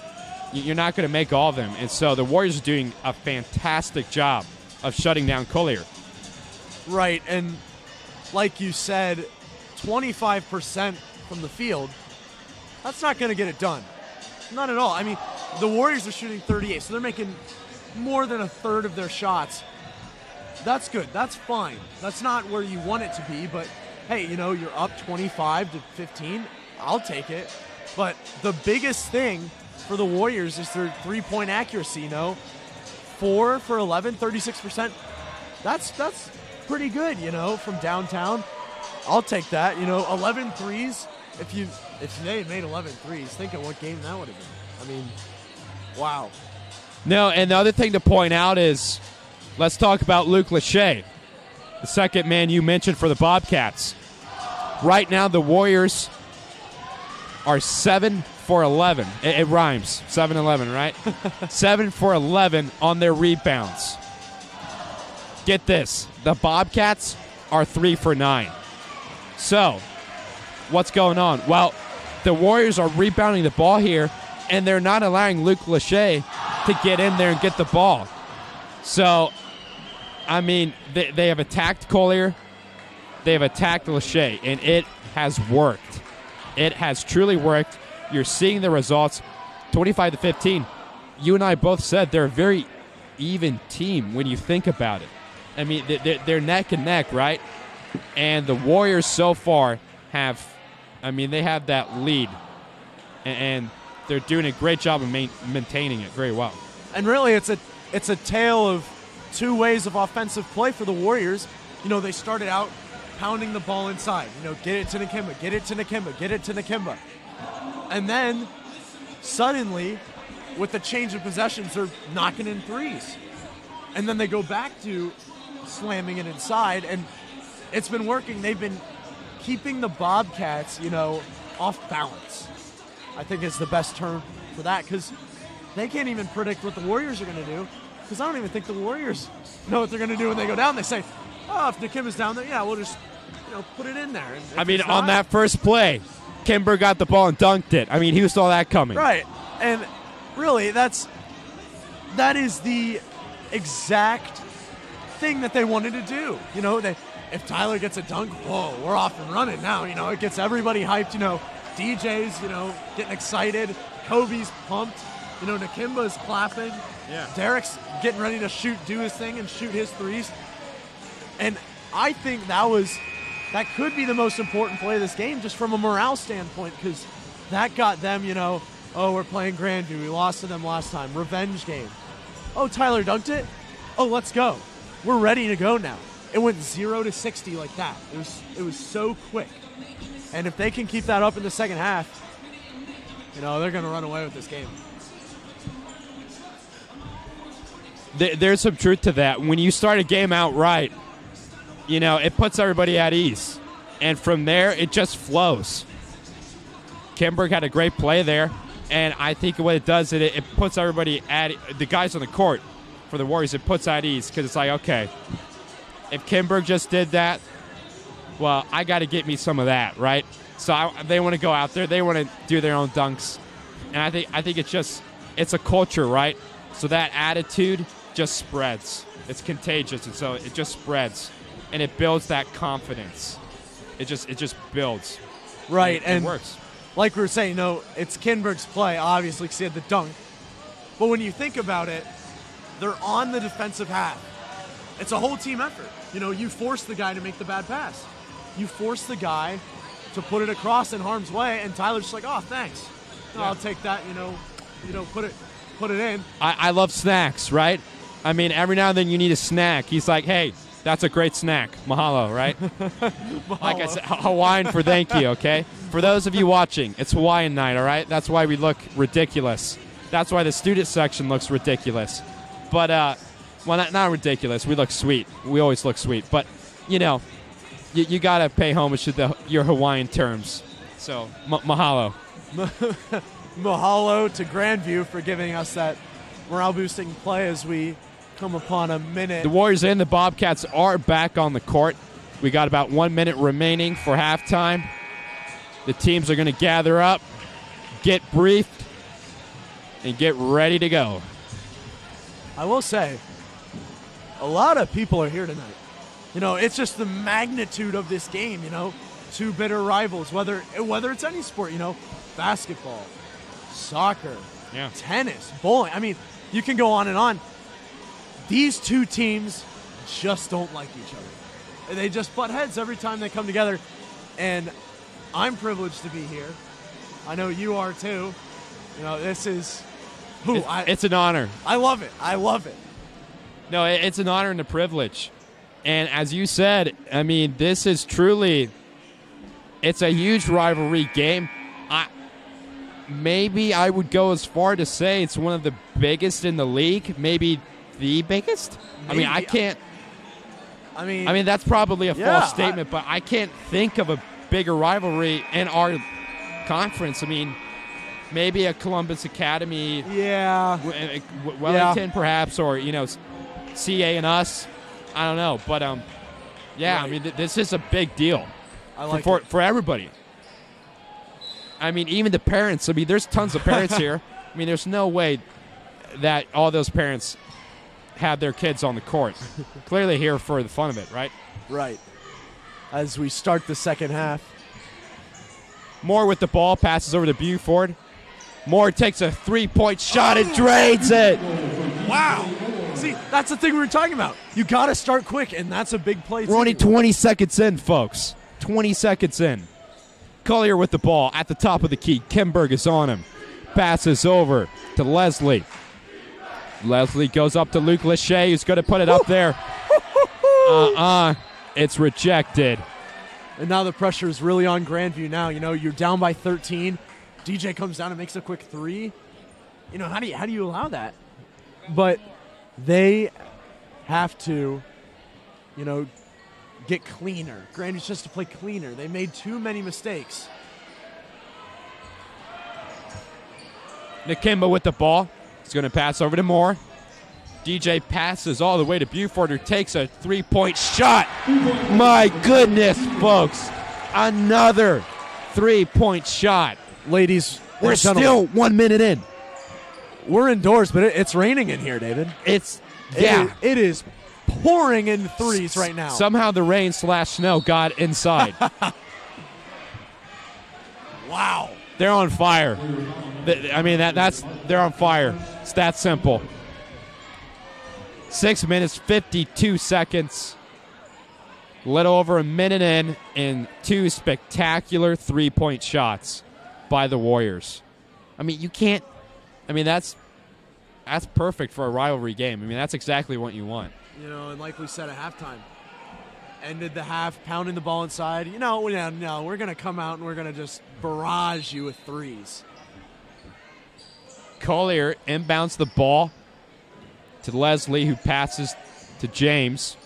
you're not going to make all of them. And so the Warriors are doing a fantastic job of shutting down Collier. Right, and like you said, 25% from the field, that's not going to get it done. Not at all. I mean, the Warriors are shooting 38, so they're making more than a third of their shots. That's good. That's fine. That's not where you want it to be, but hey, you're up 25-15. I'll take it. But the biggest thing for the Warriors is their 3-point accuracy, 4 for 11, 36%. That's pretty good, from downtown. I'll take that. 11 threes. If they had made 11 threes, think of what game that would have been. I mean, wow. No, and the other thing to point out is, let's talk about Luke Lachey, the second man you mentioned for the Bobcats. Right now, the Warriors are 7 for 11. It rhymes. 7-11, right? 7 for 11 on their rebounds. Get this. The Bobcats are 3 for 9. So, what's going on? Well, the Warriors are rebounding the ball here, and they're not allowing Luke Lachey to get in there and get the ball. So, I mean, they have attacked Collier. They have attacked Lachey, and it has worked. It has truly worked. You're seeing the results. 25-15. You and I both said they're a very even team when you think about it. I mean, they're neck and neck, right? And the Warriors so far they have that lead. And they're doing a great job of maintaining it very well. And really, it's a tale of 2 ways of offensive play for the Warriors. They started out pounding the ball inside. Get it to Nakimba, get it to Nakimba, get it to Nakimba. And then, suddenly, with the change of possessions, they're knocking in threes. And then they go back to slamming it inside, and it's been working. They've been keeping the Bobcats, off balance. I think is the best term for that, because they can't even predict what the Warriors are going to do, because I don't even think the Warriors know what they're going to do when they go down. They say, oh, if Nakimba's down there, yeah, we'll just put it in there. And I mean, on that first play, Kimber got the ball and dunked it. I mean, he saw that coming. Right. And really, that is the exact thing that they wanted to do. If Tyler gets a dunk, whoa, we're off and running now. It gets everybody hyped. DJ's, getting excited. Kobe's pumped. Nakimba's clapping. Yeah. Derek's getting ready to do his thing and shoot his threes. And I think that could be the most important play of this game just from a morale standpoint, because that got them, oh, we're playing Grandview. We lost to them last time. Revenge game. Oh, Tyler dunked it? Oh, let's go. We're ready to go now. It went 0 to 60 like that. It was so quick. And if they can keep that up in the second half, they're going to run away with this game. There's some truth to that. When you start a game out right, it puts everybody at ease. And from there, it just flows. Kimberg had a great play there. And I think what it does, it puts everybody the guys on the court for the Warriors, it puts at ease, because it's like, okay, if Kimberg just did that, well, I got to get me some of that, right? So they want to go out there. They want to do their own dunks. And I think it's a culture, right? So that attitude just spreads. It's contagious, and so it just spreads. And it builds that confidence. It just builds. Right. And it works. Like we were saying, it's Kinberg's play, obviously, because he had the dunk. But when you think about it, they're on the defensive half. It's a whole team effort. You force the guy to make the bad pass. You force the guy to put it across in harm's way, and Tyler's just like, oh, thanks. Yeah. I'll take that, put it in. I love snacks, right? I mean, every now and then you need a snack. He's like, hey, that's a great snack. Mahalo, right? Mahalo. Like I said, Hawaiian for thank you, okay? For those of you watching, it's Hawaiian night, all right? That's why we look ridiculous. That's why the student section looks ridiculous. But, well, not ridiculous. We look sweet. We always look sweet. But, you got to pay homage to your Hawaiian terms. So, mahalo. Mahalo to Grandview for giving us that morale-boosting play as we come upon a minute. The Warriors and the Bobcats are back on the court. We got about 1 minute remaining for halftime. The teams are going to gather up, get briefed, and get ready to go. I will say, a lot of people are here tonight. It's just the magnitude of this game, two bitter rivals, whether it's any sport, basketball, soccer, tennis, bowling. I mean, you can go on and on. These two teams just don't like each other. They just butt heads every time they come together. And I'm privileged to be here. I know you are too. This is... It's an honor. I love it. I love it. No, it's an honor and a privilege. And as you said, I mean, this is truly... It's a huge rivalry game. Maybe I would go as far to say it's one of the biggest in the league. Maybe the biggest? Maybe. I mean, that's probably a false statement, but I can't think of a bigger rivalry in our conference. I mean, maybe a Columbus Academy. Yeah. Wellington, perhaps, or, CA and us. I don't know. But, right. I mean, this is a big deal for everybody. I mean, even the parents. I mean, there's tons of parents here. I mean, there's no way that all those parents have their kids on the court. Clearly here for the fun of it, right? Right. As we start the second half. Moore with the ball, passes over to Buford. Moore takes a three-point shot and drains it. Wow. See, that's the thing we were talking about. You got to start quick, and that's a big play. We're only 20 seconds in, folks. 20 seconds in. Collier with the ball at the top of the key. Kimberg is on him. Passes over to Leslie. Leslie goes up to Luke Lachey, who's going to put it up there. It's rejected. And now the pressure is really on Grandview now. You're down by 13. DJ comes down and makes a quick three. How do you allow that? But they have to, get cleaner. Grandview's just to play cleaner. They made too many mistakes. Nakimba with the ball. He's going to pass over to Moore. DJ passes all the way to Buford, who takes a three-point shot. My goodness, folks. Another three-point shot. Ladies, We're and gentlemen, still 1 minute in. we're indoors, but it's raining in here, David. Yeah. It is pouring in threes right now. Somehow the rain/snow got inside. Wow. They're on fire. I mean, they're on fire. It's that simple. 6 minutes, 52 seconds. A little over a minute in two spectacular three-point shots by the Warriors. I mean, you can't. I mean, that's perfect for a rivalry game. I mean, that's exactly what you want. You know, and like we said at halftime, ended the half pounding the ball inside. You know, no, we're going to come out and we're going to just barrage you with threes. Collier inbounds the ball to Leslie, who passes to James.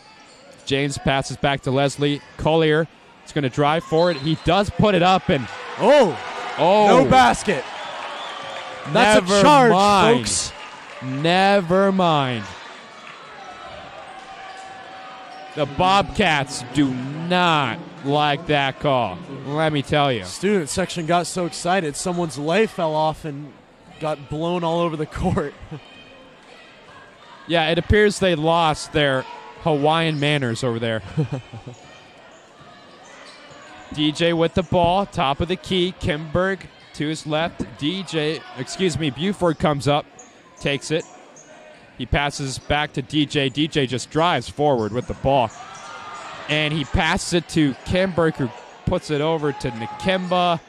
James passes back to Leslie. Collier is going to drive forward. He does put it up, and oh, no basket. That's never a charge, mind. folks. Never mind. The Bobcats do not like that call. Let me tell you. Student section got so excited, someone's lei fell off and got blown all over the court. Yeah, it appears they lost their Hawaiian manners over there. DJ with the ball, top of the key. Kimberg to his left. Buford comes up, takes it. He passes back to DJ. DJ just drives forward with the ball. And he passes it to Kimberg, who puts it over to Nakemba.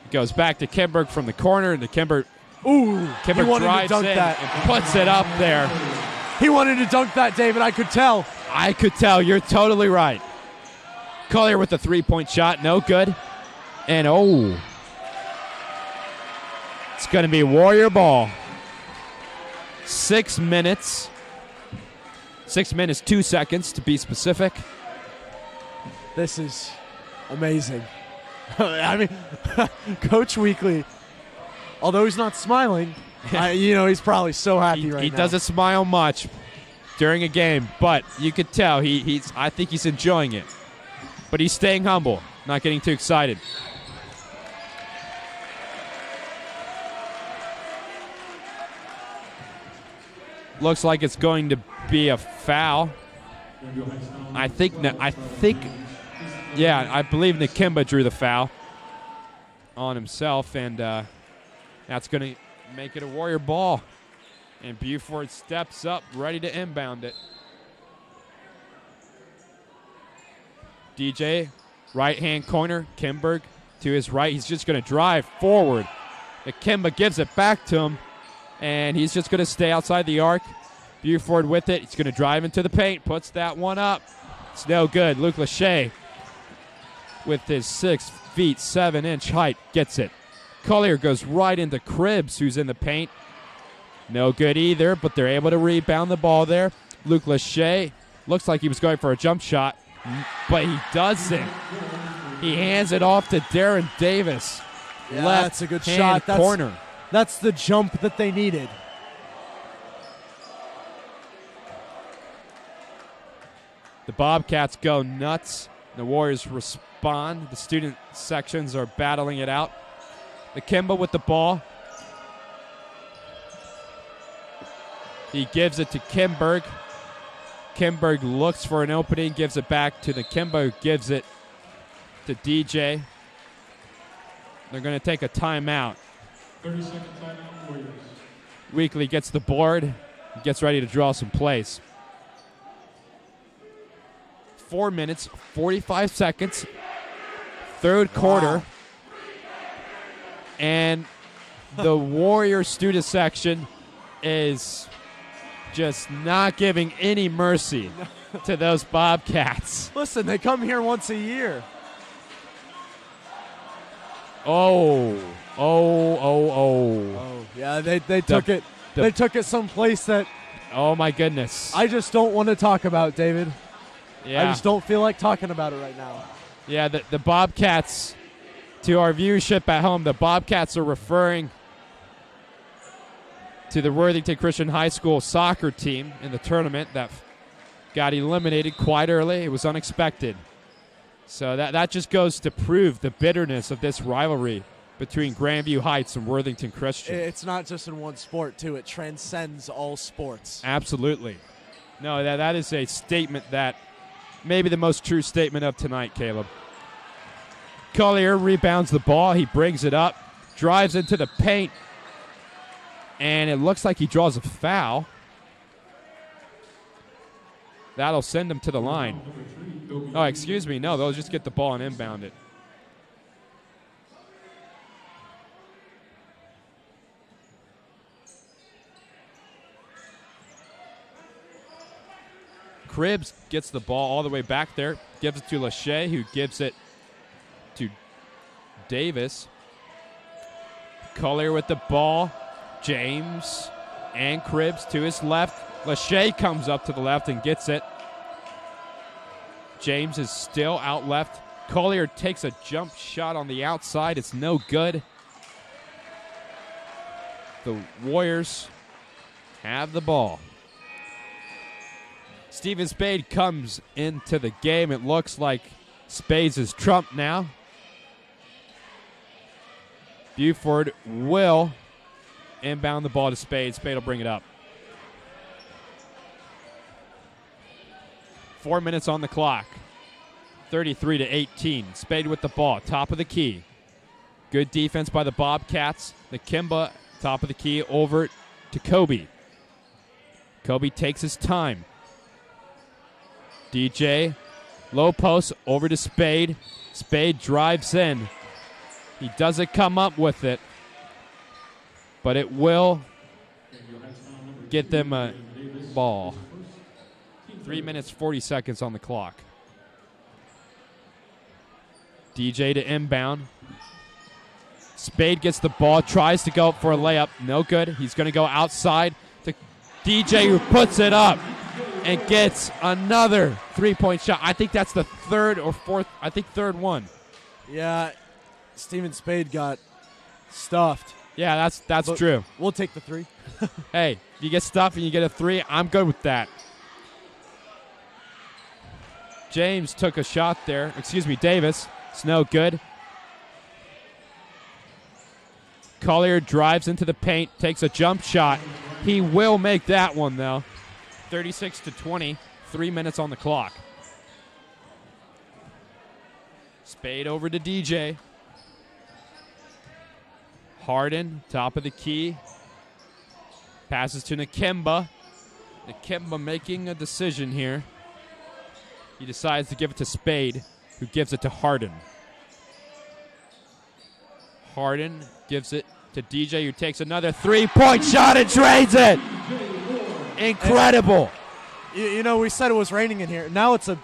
It goes back to Kimberg from the corner. Nakemba drives in and puts it up there. He wanted to dunk that, David. I could tell. You're totally right. Collier with the three-point shot. No good. And, it's going to be Warrior ball. 6 minutes. 6 minutes, 2 seconds to be specific. This is amazing. I mean, Coach Weekly, although he's not smiling, he's probably so happy right now. He doesn't smile much during a game, but you could tell I think he's enjoying it. But he's staying humble, not getting too excited. Looks like it's going to be a foul. I believe Nakemba drew the foul on himself, and that's going to make it a Warrior ball. And Buford steps up, ready to inbound it. DJ, right-hand corner, Kimberg to his right. He's just going to drive forward. Nakemba gives it back to him, and he's just going to stay outside the arc. Buford with it. He's going to drive into the paint, puts that one up. It's no good. Luke Lachey, with his 6 feet, 7-inch height, gets it. Collier goes right into Cribbs, who's in the paint. No good either, but they're able to rebound the ball there. Luke Lachey looks like he was going for a jump shot, but he doesn't. He hands it off to Darren Davis. Yeah, left that's a good shot. Corner. That's the jump that they needed. The Bobcats go nuts. The Warriors respond. The student sections are battling it out. Nakemba with the ball. He gives it to Kimberg. Kimberg looks for an opening, gives it back to Nakemba, who gives it to DJ. They're going to take a timeout. 30-second timeout, Warriors. Weekly gets the board, gets ready to draw some plays. 4 minutes, 45 seconds, third quarter. And the Warrior student section is just not giving any mercy to those Bobcats. Listen, they come here once a year. Oh. Yeah, they took it. They took it someplace that. Oh my goodness. I just don't want to talk about, David. Yeah. I just don't feel like talking about it right now. Yeah, the Bobcats, to our viewership at home, the Bobcats are referring to the Worthington Christian High School soccer team in the tournament that got eliminated quite early. It was unexpected. So that just goes to prove the bitterness of this rivalry between Grandview Heights and Worthington Christian. It's not just in one sport, too. It transcends all sports. Absolutely. No, that is a statement that maybe the most true statement of tonight, Caleb. Collier rebounds the ball. He brings it up, drives into the paint, and it looks like he draws a foul. That'll send him to the line. Oh, excuse me. No, they'll just get the ball and inbound it. Cribbs gets the ball all the way back there, gives it to Lachey, who gives it to Davis. Collier with the ball. James and Cribbs to his left. Lachey comes up to the left and gets it. James is still out left. Collier takes a jump shot on the outside. It's no good. The Warriors have the ball. Steven Spade comes into the game. It looks like Spades is trumped now. Buford will inbound the ball to Spade. Spade will bring it up. 4 minutes on the clock. 33-18. Spade with the ball. Top of the key. Good defense by the Bobcats. The Kimba, top of the key, over to Kobe. Kobe takes his time. DJ, low post, over to Spade. Spade drives in. He doesn't come up with it, but it will get them a ball. 3 minutes, 40 seconds on the clock. DJ to inbound. Spade gets the ball, tries to go for a layup. No good. He's going to go outside to DJ, who puts it up and gets another three-point shot. I think that's the third or fourth. I think third one. Yeah, Steven Spade got stuffed. Yeah, that's true. We'll take the three. Hey, if you get stuffed and you get a three, I'm good with that. James took a shot there. Excuse me, Davis. It's no good. Collier drives into the paint, takes a jump shot. He will make that one, though. 36-20, 3 minutes on the clock. Spade over to DJ. Harden, top of the key. Passes to Nakemba. Nakemba making a decision here. He decides to give it to Spade, who gives it to Harden. Harden gives it to DJ, who takes another three-point shot and trades it. Incredible. You know, we said it was raining in here. Now it's a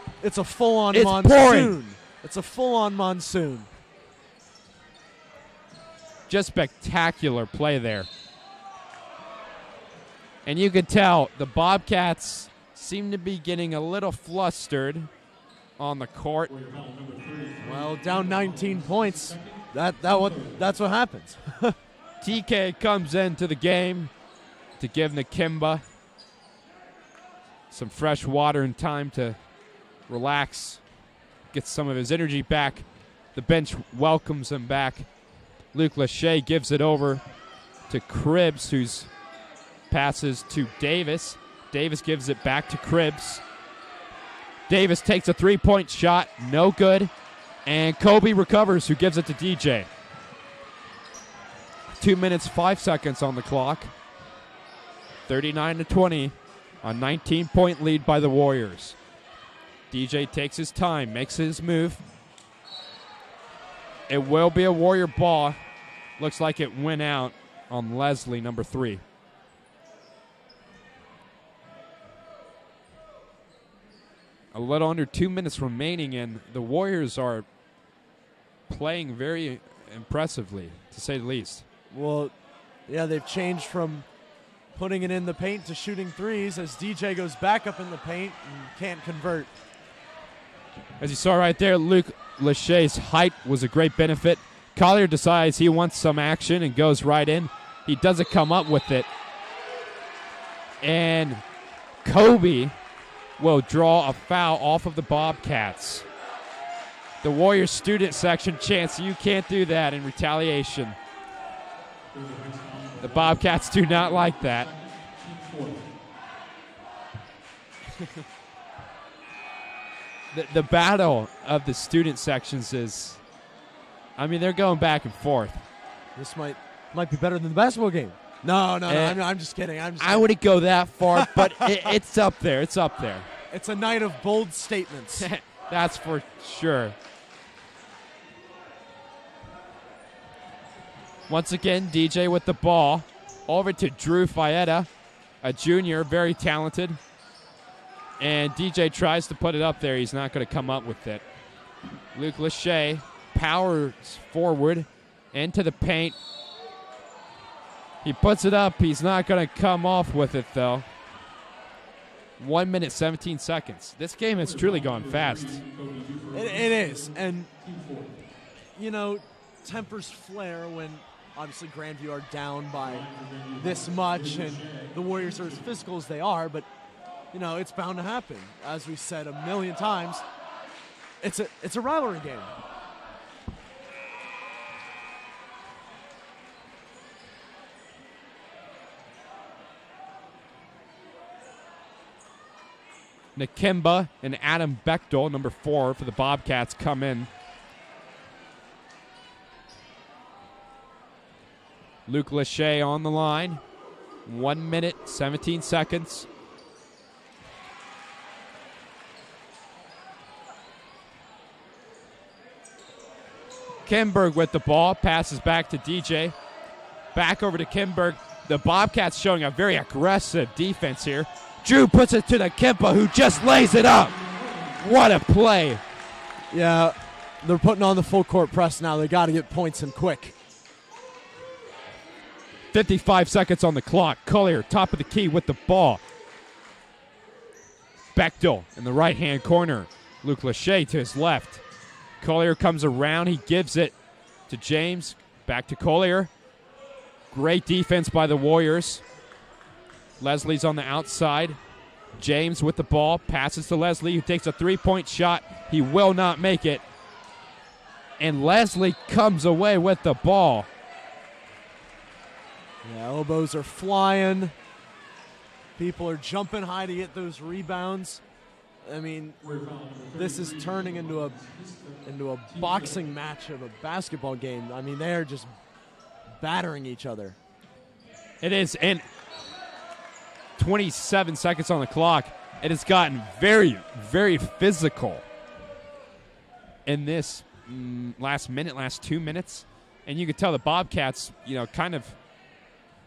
full-on It's monsoon. pouring. It's a full-on monsoon. Just spectacular play there. And you could tell the Bobcats seem to be getting a little flustered on the court. Well, down 19 points. That's what happens. TK comes into the game to give Nakemba some fresh water and time to relax, get some of his energy back. The bench welcomes him back. Luke Lachey gives it over to Cribbs, who's passes to Davis. Davis gives it back to Cribbs. Davis takes a three-point shot, no good. And Kobe recovers, who gives it to DJ. 2 minutes, 5 seconds on the clock. 39-20, a 19-point lead by the Warriors. DJ takes his time, makes his move. It will be a Warrior ball. Looks like it went out on Leslie, number 3. A little under 2 minutes remaining, and the Warriors are playing very impressively, to say the least. Well, yeah, they've changed from putting it in the paint to shooting threes as DJ goes back up in the paint and can't convert. As you saw right there, Luke Lachey's height was a great benefit. Collier decides he wants some action and goes right in. He doesn't come up with it. And Kobe will draw a foul off of the Bobcats. The Warriors student section chants, "You can't do that," in retaliation. The Bobcats do not like that. The battle of the student sections is, I mean, they're going back and forth. This might be better than the basketball game. No. I'm just kidding. I wouldn't go that far, but it's up there. It's up there. It's a night of bold statements. That's for sure. Once again, DJ with the ball. Over to Drew Fietta, a junior, very talented. And DJ tries to put it up there. He's not going to come up with it. Luke Lachey powers forward into the paint. He puts it up. He's not going to come off with it, though. 1 minute, 17 seconds. This game has truly gone fast. It is. And, you know, tempers flare when obviously Grandview are down by this much and the Warriors are as physical as they are, but, you know, it's bound to happen. As we said a million times, it's a rivalry game. Nakimba and Adam Bechtel, number 4 for the Bobcats, come in. Luke Lachey on the line. 1 minute, 17 seconds. Kimberg with the ball, passes back to DJ. Back over to Kimberg. The Bobcats showing a very aggressive defense here. Drew puts it to Nakimba, who just lays it up. What a play. Yeah, they're putting on the full court press now. They got to get points in quick. 55 seconds on the clock. Collier, top of the key with the ball. Bechtel in the right-hand corner. Luke Lachey to his left. Collier comes around. He gives it to James. Back to Collier. Great defense by the Warriors. Leslie's on the outside. James with the ball. Passes to Leslie, who takes a three-point shot. He will not make it. And Leslie comes away with the ball. Yeah, elbows are flying. People are jumping high to get those rebounds. I mean, this is turning into a boxing match of a basketball game. I mean, they're just battering each other. It is, and 27 seconds on the clock. It has gotten very, very physical in this last 2 minutes. And you could tell the Bobcats, kind of,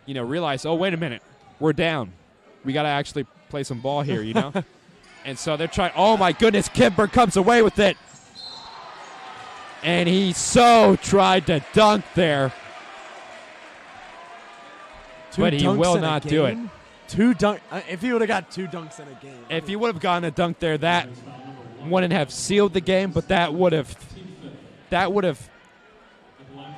realize, oh, wait a minute, we're down. We got to actually play some ball here, And so they're trying. Oh, my goodness, Kimber comes away with it. And he so tried to dunk there. But he will not do it. If he would have got 2 dunks in a game. If he would have gotten a dunk there, that wouldn't have sealed the game, but that would have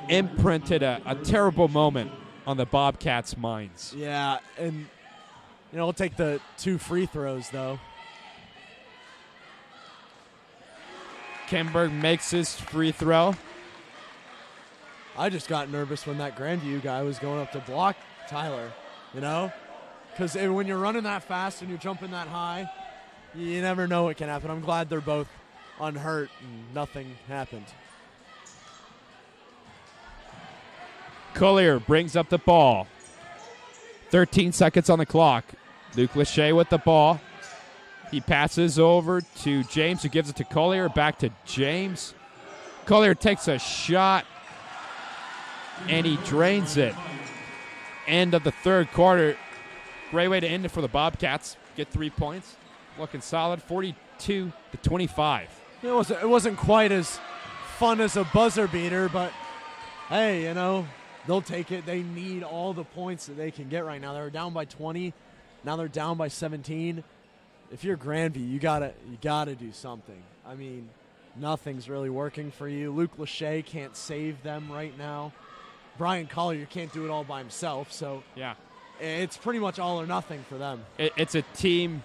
imprinted a terrible moment on the Bobcats' minds. Yeah, and we'll take the 2 free throws though. Kimberg makes his free throw. I just got nervous when that Grandview guy was going up to block Tyler, because when you're running that fast and you're jumping that high, you never know what can happen. I'm glad they're both unhurt and nothing happened. Collier brings up the ball. 13 seconds on the clock. Luke Lachey with the ball. He passes over to James, who gives it to Collier. Back to James. Collier takes a shot, and he drains it. End of the third quarter. Great way to end it for the Bobcats. Get 3 points. Looking solid, 42-25. It wasn't quite as fun as a buzzer beater, but hey, they'll take it. They need all the points that they can get right now. They were down by 20. Now they're down by 17. If you're Grandview, you gotta do something. I mean, nothing's really working for you. Luke Lachey can't save them right now. Brian Collier can't do it all by himself, so yeah, it's pretty much all or nothing for them. It's a team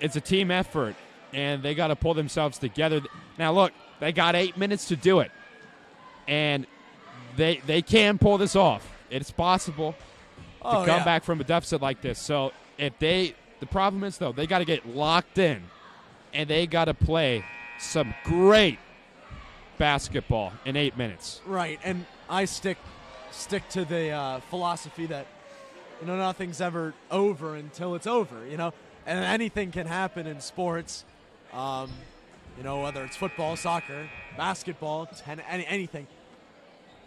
effort, and they got to pull themselves together. Now, look, they got 8 minutes to do it, and they can pull this off. It's possible to come back from a deficit like this. So the problem is, though, they got to get locked in, and they got to play some great basketball in 8 minutes. Right, and I stick to the philosophy that, nothing's ever over until it's over, and anything can happen in sports, whether it's football, soccer, basketball, anything,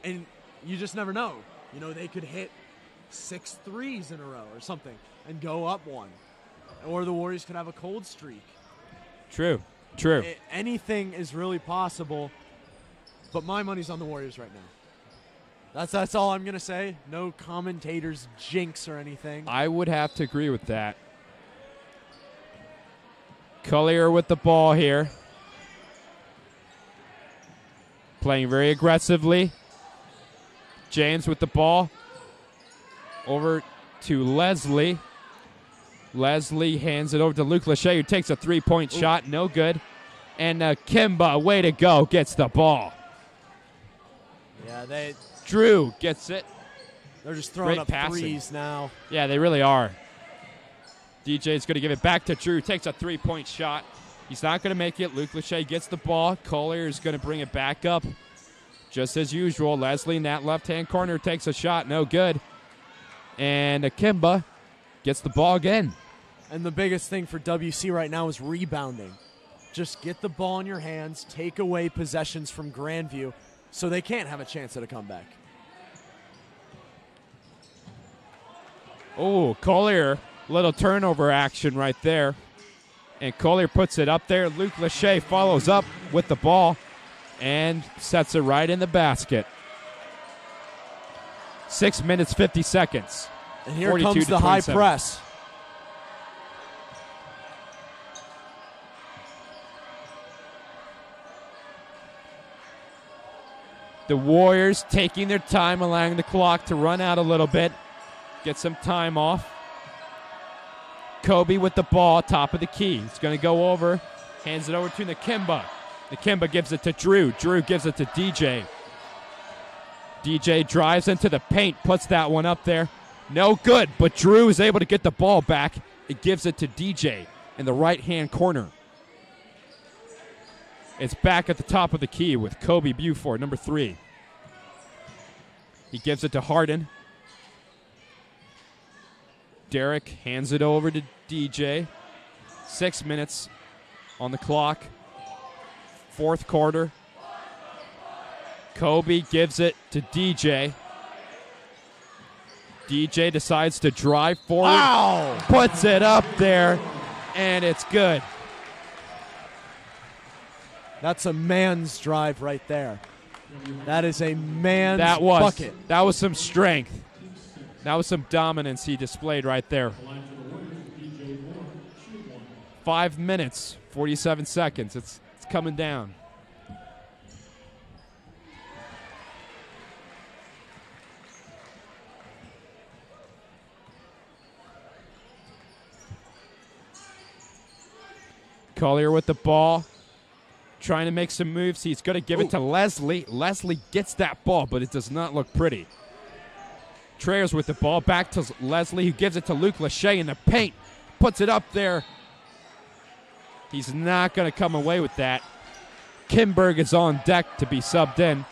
and you just never know. They could hit 6 threes in a row or something and go up one, or the Warriors could have a cold streak. True. Anything is really possible, but my money's on the Warriors right now. That's all I'm going to say. No commentators jinx or anything. I would have to agree with that. Collier with the ball here. Playing very aggressively. James with the ball. Over to Leslie. Leslie hands it over to Luke Lachey, who takes a three-point shot. No good. And Kimba, way to go, gets the ball. Yeah, Drew gets it. They're just throwing Great up passing. threes now. Yeah, they really are. DJ's going to give it back to Drew. Takes a three-point shot. He's not going to make it. Luke Lachey gets the ball. Collier is going to bring it back up. Just as usual, Leslie in that left-hand corner takes a shot. No good. And Kimba gets the ball again. And the biggest thing for WC right now is rebounding. Just get the ball in your hands, take away possessions from Grandview so they can't have a chance at a comeback. Oh, Collier, little turnover action right there. And Collier puts it up there. Luke Lachey follows up with the ball and sets it right in the basket. 6 minutes, 50 seconds. And here comes the high press. The Warriors taking their time, allowing the clock to run out a little bit. Get some time off. Kobe with the ball, top of the key. He's going to go over, hands it over to Nakimba. Nakimba gives it to Drew. Drew gives it to DJ. DJ drives into the paint, puts that one up there. No good, but Drew is able to get the ball back. It gives it to DJ in the right-hand corner. It's back at the top of the key with Kobe Buford, number 3. He gives it to Harden. Derek hands it over to DJ. 6 minutes on the clock. Fourth quarter. Kobe gives it to DJ. DJ decides to drive forward. Wow! Puts it up there, and it's good. That's a man's drive right there. That is a man's bucket. That was some strength. That was some dominance he displayed right there. 5 minutes, 47 seconds. It's coming down. Collier with the ball. Trying to make some moves. He's going to give it to Leslie. Leslie gets that ball, but it does not look pretty. Treyers with the ball. Back to Leslie, who gives it to Luke Lachey in the paint. Puts it up there. He's not going to come away with that. Kimberg is on deck to be subbed in.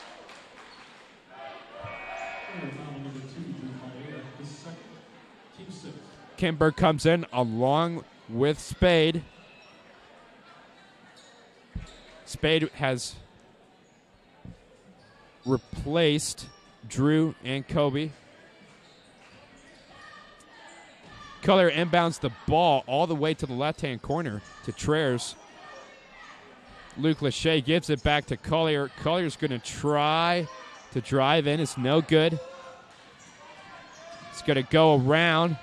Kimberg comes in along with Spade. Spade has replaced Drew and Kobe. Collier inbounds the ball all the way to the left-hand corner to Treyers. Luke Lachey gives it back to Collier. Collier's going to try to drive in. It's no good. It's going to go around.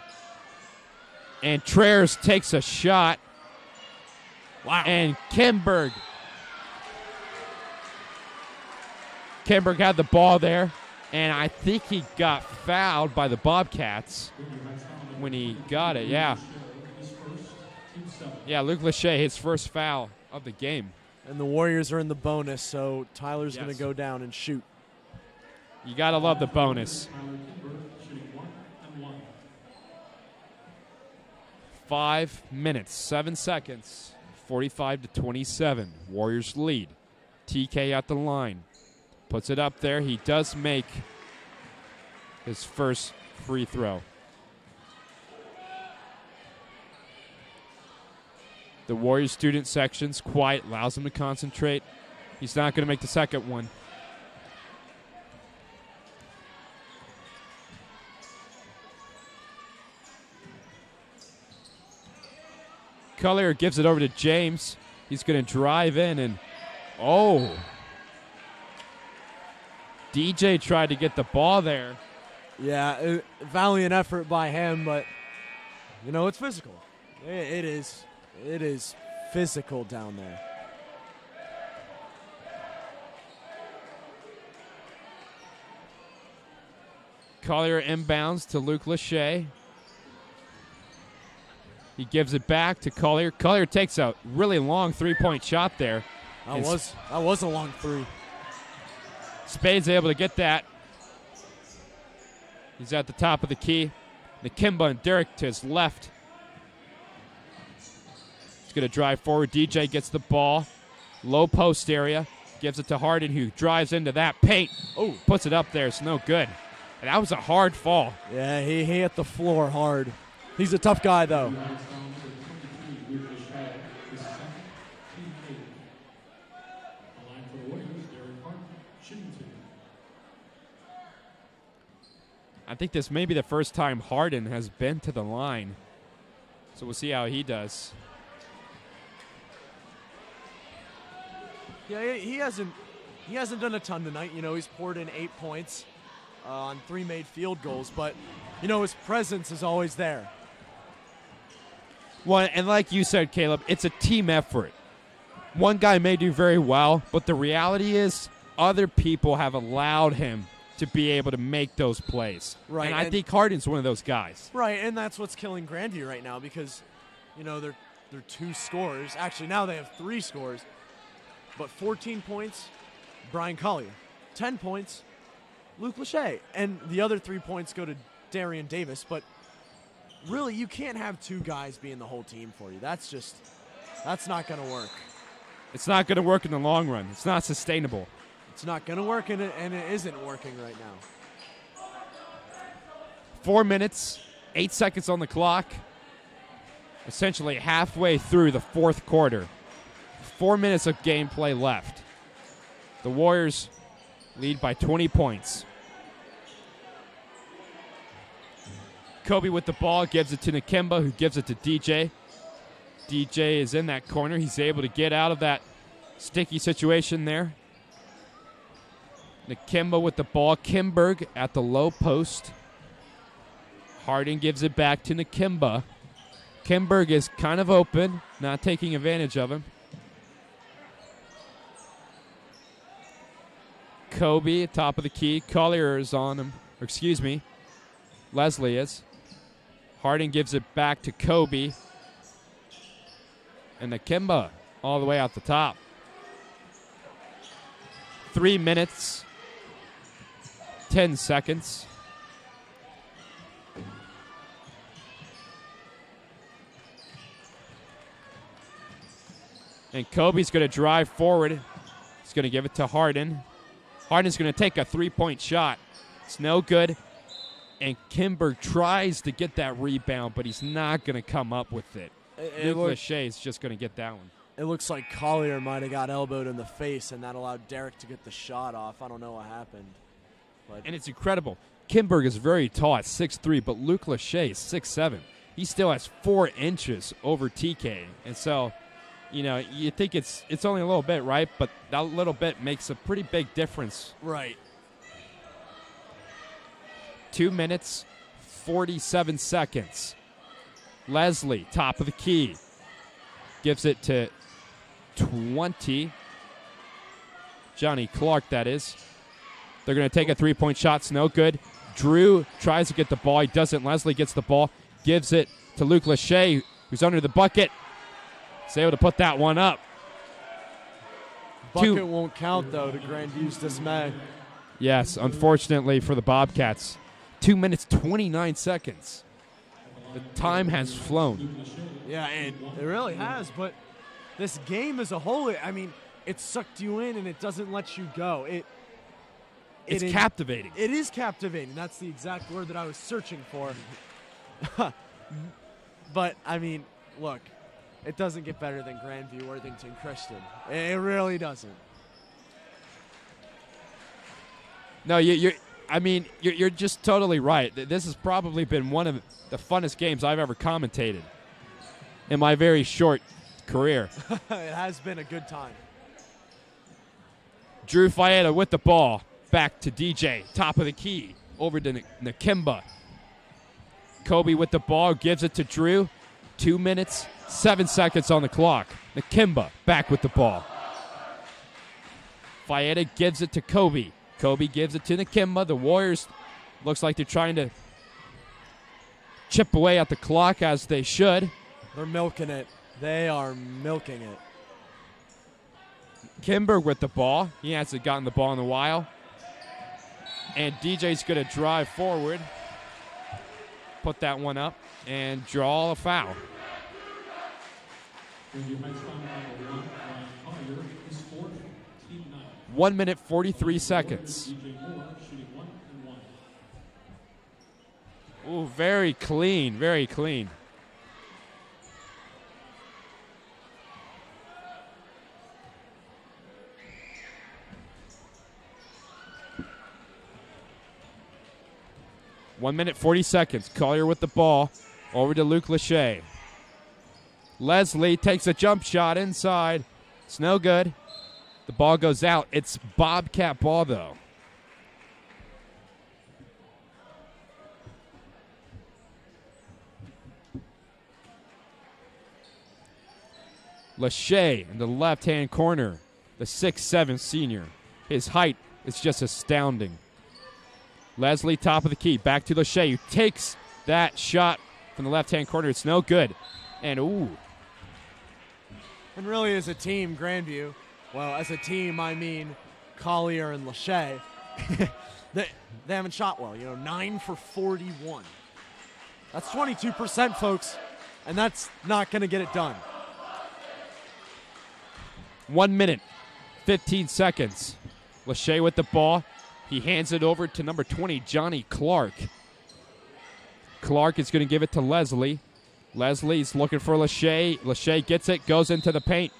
And Treyers takes a shot. Wow. And Kimberg had the ball there. And I think he got fouled by the Bobcats when he got it, yeah. Yeah, Luke Lachey, his first foul of the game. And the Warriors are in the bonus, so Tyler's going Yes. to go down and shoot. You got to love the bonus. 5 minutes, 7 seconds, 45-27. Warriors lead. TK at the line. Puts it up there. He does make his first free throw. The Warriors student section's quiet, allows him to concentrate. He's not going to make the second one. Collier gives it over to James. He's going to drive in and, DJ tried to get the ball there. Yeah, valiant effort by him, but, it's physical. It is physical down there. Collier inbounds to Luke Lachey. He gives it back to Collier. Collier takes a really long three-point shot there. That was a long three. Spade's able to get that. He's at the top of the key. Nakimba and Derek to his left. He's going to drive forward. DJ gets the ball. Low post area. Gives it to Harden, who drives into that paint. Puts it up there. It's no good. And that was a hard fall. Yeah, he hit the floor hard. He's a tough guy, though. I think this may be the first time Harden has been to the line. So we'll see how he does. Yeah, he hasn't done a ton tonight. He's poured in 8 points on 3 made field goals, but his presence is always there. Well, and like you said, Caleb, it's a team effort. One guy may do very well, but the reality is other people have allowed him to be able to make those plays. Right. And I think Harden's one of those guys. Right, and that's what's killing Grandview right now because, they're 2 scorers. Actually, now they have 3 scores. But 14 points, Brian Collier. 10 points, Luke Lachey. And the other 3 points go to Darian Davis. But really, you can't have 2 guys being the whole team for you. That's not going to work. It's not going to work in the long run. It's not sustainable. It's not going to work, and it isn't working right now. 4 minutes, 8 seconds on the clock. Essentially halfway through the fourth quarter. 4 minutes of gameplay left. The Warriors lead by 20 points. Kobe with the ball, gives it to Nakimba, who gives it to DJ. DJ is in that corner. He's able to get out of that sticky situation there. Nakimba with the ball. Kimberg at the low post. Harden gives it back to Nakimba. Kimberg is kind of open, not taking advantage of him. Kobe, top of the key. Collier is on him. Leslie is. Harden gives it back to Kobe. And Nakimba all the way out the top. 3 minutes, 10 seconds. And Kobe's going to drive forward. He's going to give it to Harden. Harden's going to take a 3-point shot. It's no good. And Kimberg tries to get that rebound, but he's not going to come up with it. Luke Lachey is just going to get that one. It looks like Collier might have got elbowed in the face, and that allowed Derek to get the shot off. I don't know what happened. And it's incredible. Kimberg is very tall at 6'3", but Luke Lachey is 6'7". He still has 4 inches over TK. And so, you think it's only a little bit, right? But that little bit makes a pretty big difference. Right. 2 minutes, 47 seconds. Leslie, top of the key. Gives it to 20. Johnny Clark, that is. They're going to take a three-point shot. It's no good. Drew tries to get the ball. He doesn't. Leslie gets the ball, gives it to Luke Lachey, who's under the bucket. He's able to put that one up. Bucket won't count, though, to Grandview's dismay. Yes, unfortunately for the Bobcats. 2 minutes, 29 seconds. The time has flown. Yeah, it really has, but this game as a whole, I mean, it sucked you in and it doesn't let you go. It's captivating. It is captivating. That's the exact word that I was searching for. But, I mean, look, it doesn't get better than Grandview Worthington Christian. It really doesn't. No, you're just totally right. This has probably been one of the funnest games I've ever commentated in my very short career. It has been a good time. Drew Faeta with the ball. Back to DJ. Top of the key. Over to Nakimba. Kobe with the ball. Gives it to Drew. 2 minutes, 7 seconds on the clock. Nakimba back with the ball. Faeta gives it to Kobe. Kobe gives it to Nakimba. The Warriors looks like they're trying to chip away at the clock, as they should. They're milking it. They are milking it. Kimber with the ball. He hasn't gotten the ball in a while. And DJ's going to drive forward, put that one up, and draw a foul. 1 minute, 43 seconds. Ooh, very clean, very clean. One minute, 40 seconds. Collier with the ball. Over to Luke Lachey. Leslie takes a jump shot inside. It's no good. The ball goes out. It's Bobcat ball, though. Lachey in the left-hand corner. The 6'7" senior. His height is just astounding. Leslie, top of the key. Back to Lachey, who takes that shot from the left-hand corner. It's no good. And, ooh. And really, as a team, Grandview, well, as a team, I mean Collier and Lachey, they haven't shot well. 9 for 41. That's 22%, folks, and that's not going to get it done. 1 minute, 15 seconds. Lachey with the ball. He hands it over to number 20, Johnny Clark. Clark is going to give it to Leslie. Leslie's looking for Lachey. Lachey gets it, goes into the paint.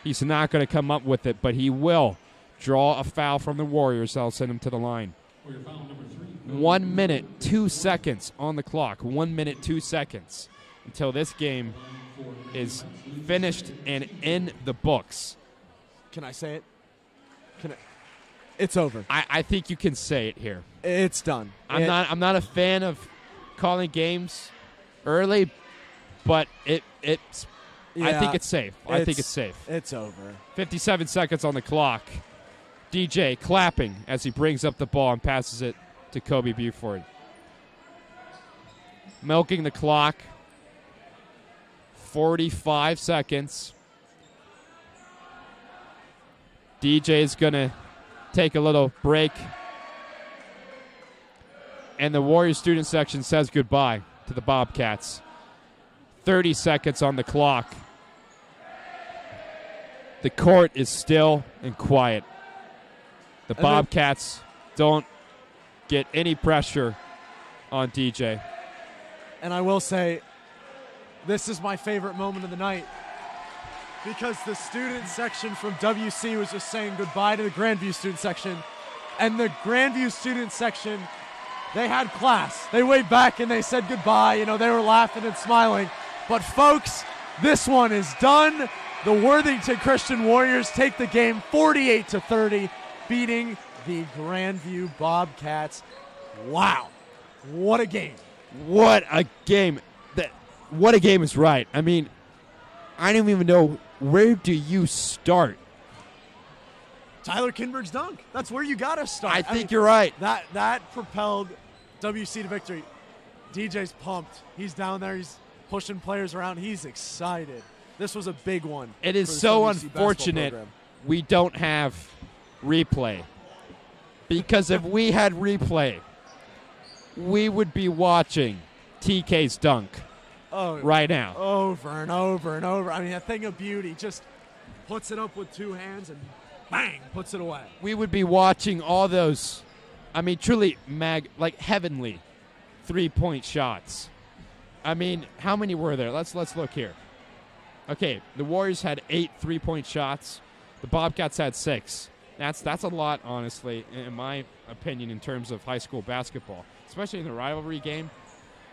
He's not going to come up with it, but he will draw a foul from the Warriors. That'll send him to the line. 1 minute, 2 seconds on the clock. 1 minute, 2 seconds until this game is finished and in the books. Can I say it? It's over. I think you can say it here. It's done. I'm not a fan of calling games early, but I think it's safe. I think it's safe. It's over. 57 seconds on the clock. DJ clapping as he brings up the ball and passes it to Kobe Buford. Milking the clock. 45 seconds. DJ is going to take a little break. And the Warriors student section says goodbye to the Bobcats. 30 seconds on the clock. The court is still and quiet. The Bobcats don't get any pressure on DJ. And I will say, this is my favorite moment of the night, because the student section from WC was just saying goodbye to the Grandview student section. And the Grandview student section, they had class. They waved back and they said goodbye. They were laughing and smiling. But folks, this one is done. The Worthington Christian Warriors take the game 48-30, beating the Grandview Bobcats. Wow. What a game. What a game. What a game is right. I mean, I don't even know, where do you start? Tyler Kinberg's dunk. That's where you got to start. I think you're right. That propelled WC to victory. DJ's pumped. He's down there. He's pushing players around. He's excited. This was a big one. It is for the so WC unfortunate basketball program. we don't have replay. Because if we had replay, we would be watching TK's dunk right now. Over and over and over. I mean, a thing of beauty. Just puts it up with two hands and bang, puts it away. We would be watching all those, I mean, truly heavenly three-point shots. I mean, how many were there? Let's look here. Okay, the Warriors had 8 3-point shots. The Bobcats had 6. That's a lot, honestly, in my opinion, in terms of high school basketball, especially in the rivalry game.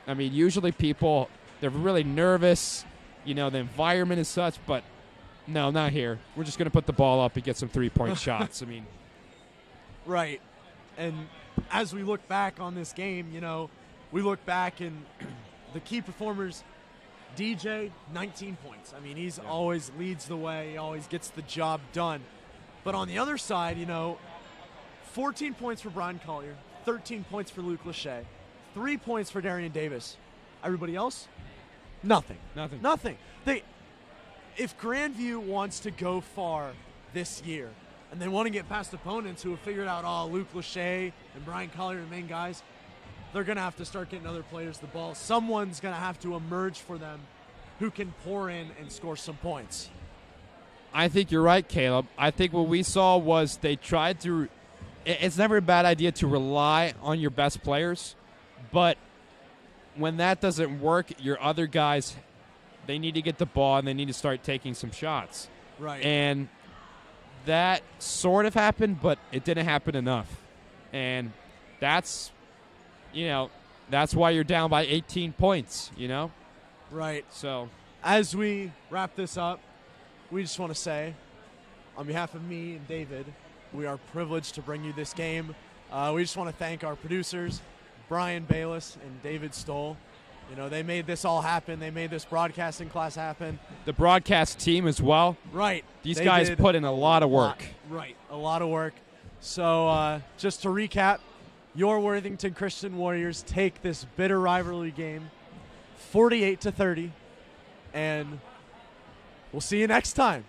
I mean, usually people, they're really nervous, the environment is such, but no, not here. We're just going to put the ball up and get some 3-point shots. I mean, right. And as we look back on this game, we look back and the key performers, DJ, 19 points. I mean, he's always leads the way. He always gets the job done. But on the other side, 14 points for Brian Collier, 13 points for Luke Lachey, 3 points for Darian Davis. Everybody else? Nothing. If Grandview wants to go far this year and they want to get past opponents who have figured out, Luke Lachey and Brian Collier are the main guys, they're going to have to start getting other players the ball. Someone's going to have to emerge for them who can pour in and score some points. I think you're right, Caleb. I think what we saw was they tried to – it's never a bad idea to rely on your best players, but when that doesn't work, your other guys, they need to get the ball and they need to start taking some shots. Right. And that sort of happened, but it didn't happen enough. And that's – that's why you're down by 18 points, Right. So as we wrap this up, we just want to say, on behalf of me and David, we are privileged to bring you this game. We just want to thank our producers, Brian Bayless and David Stoll. They made this all happen. They made this broadcasting class happen. The broadcast team as well. Right. These guys put in a lot of work. Right. A lot of work. So just to recap, your Worthington Christian Warriors take this bitter rivalry game 48-30, and we'll see you next time.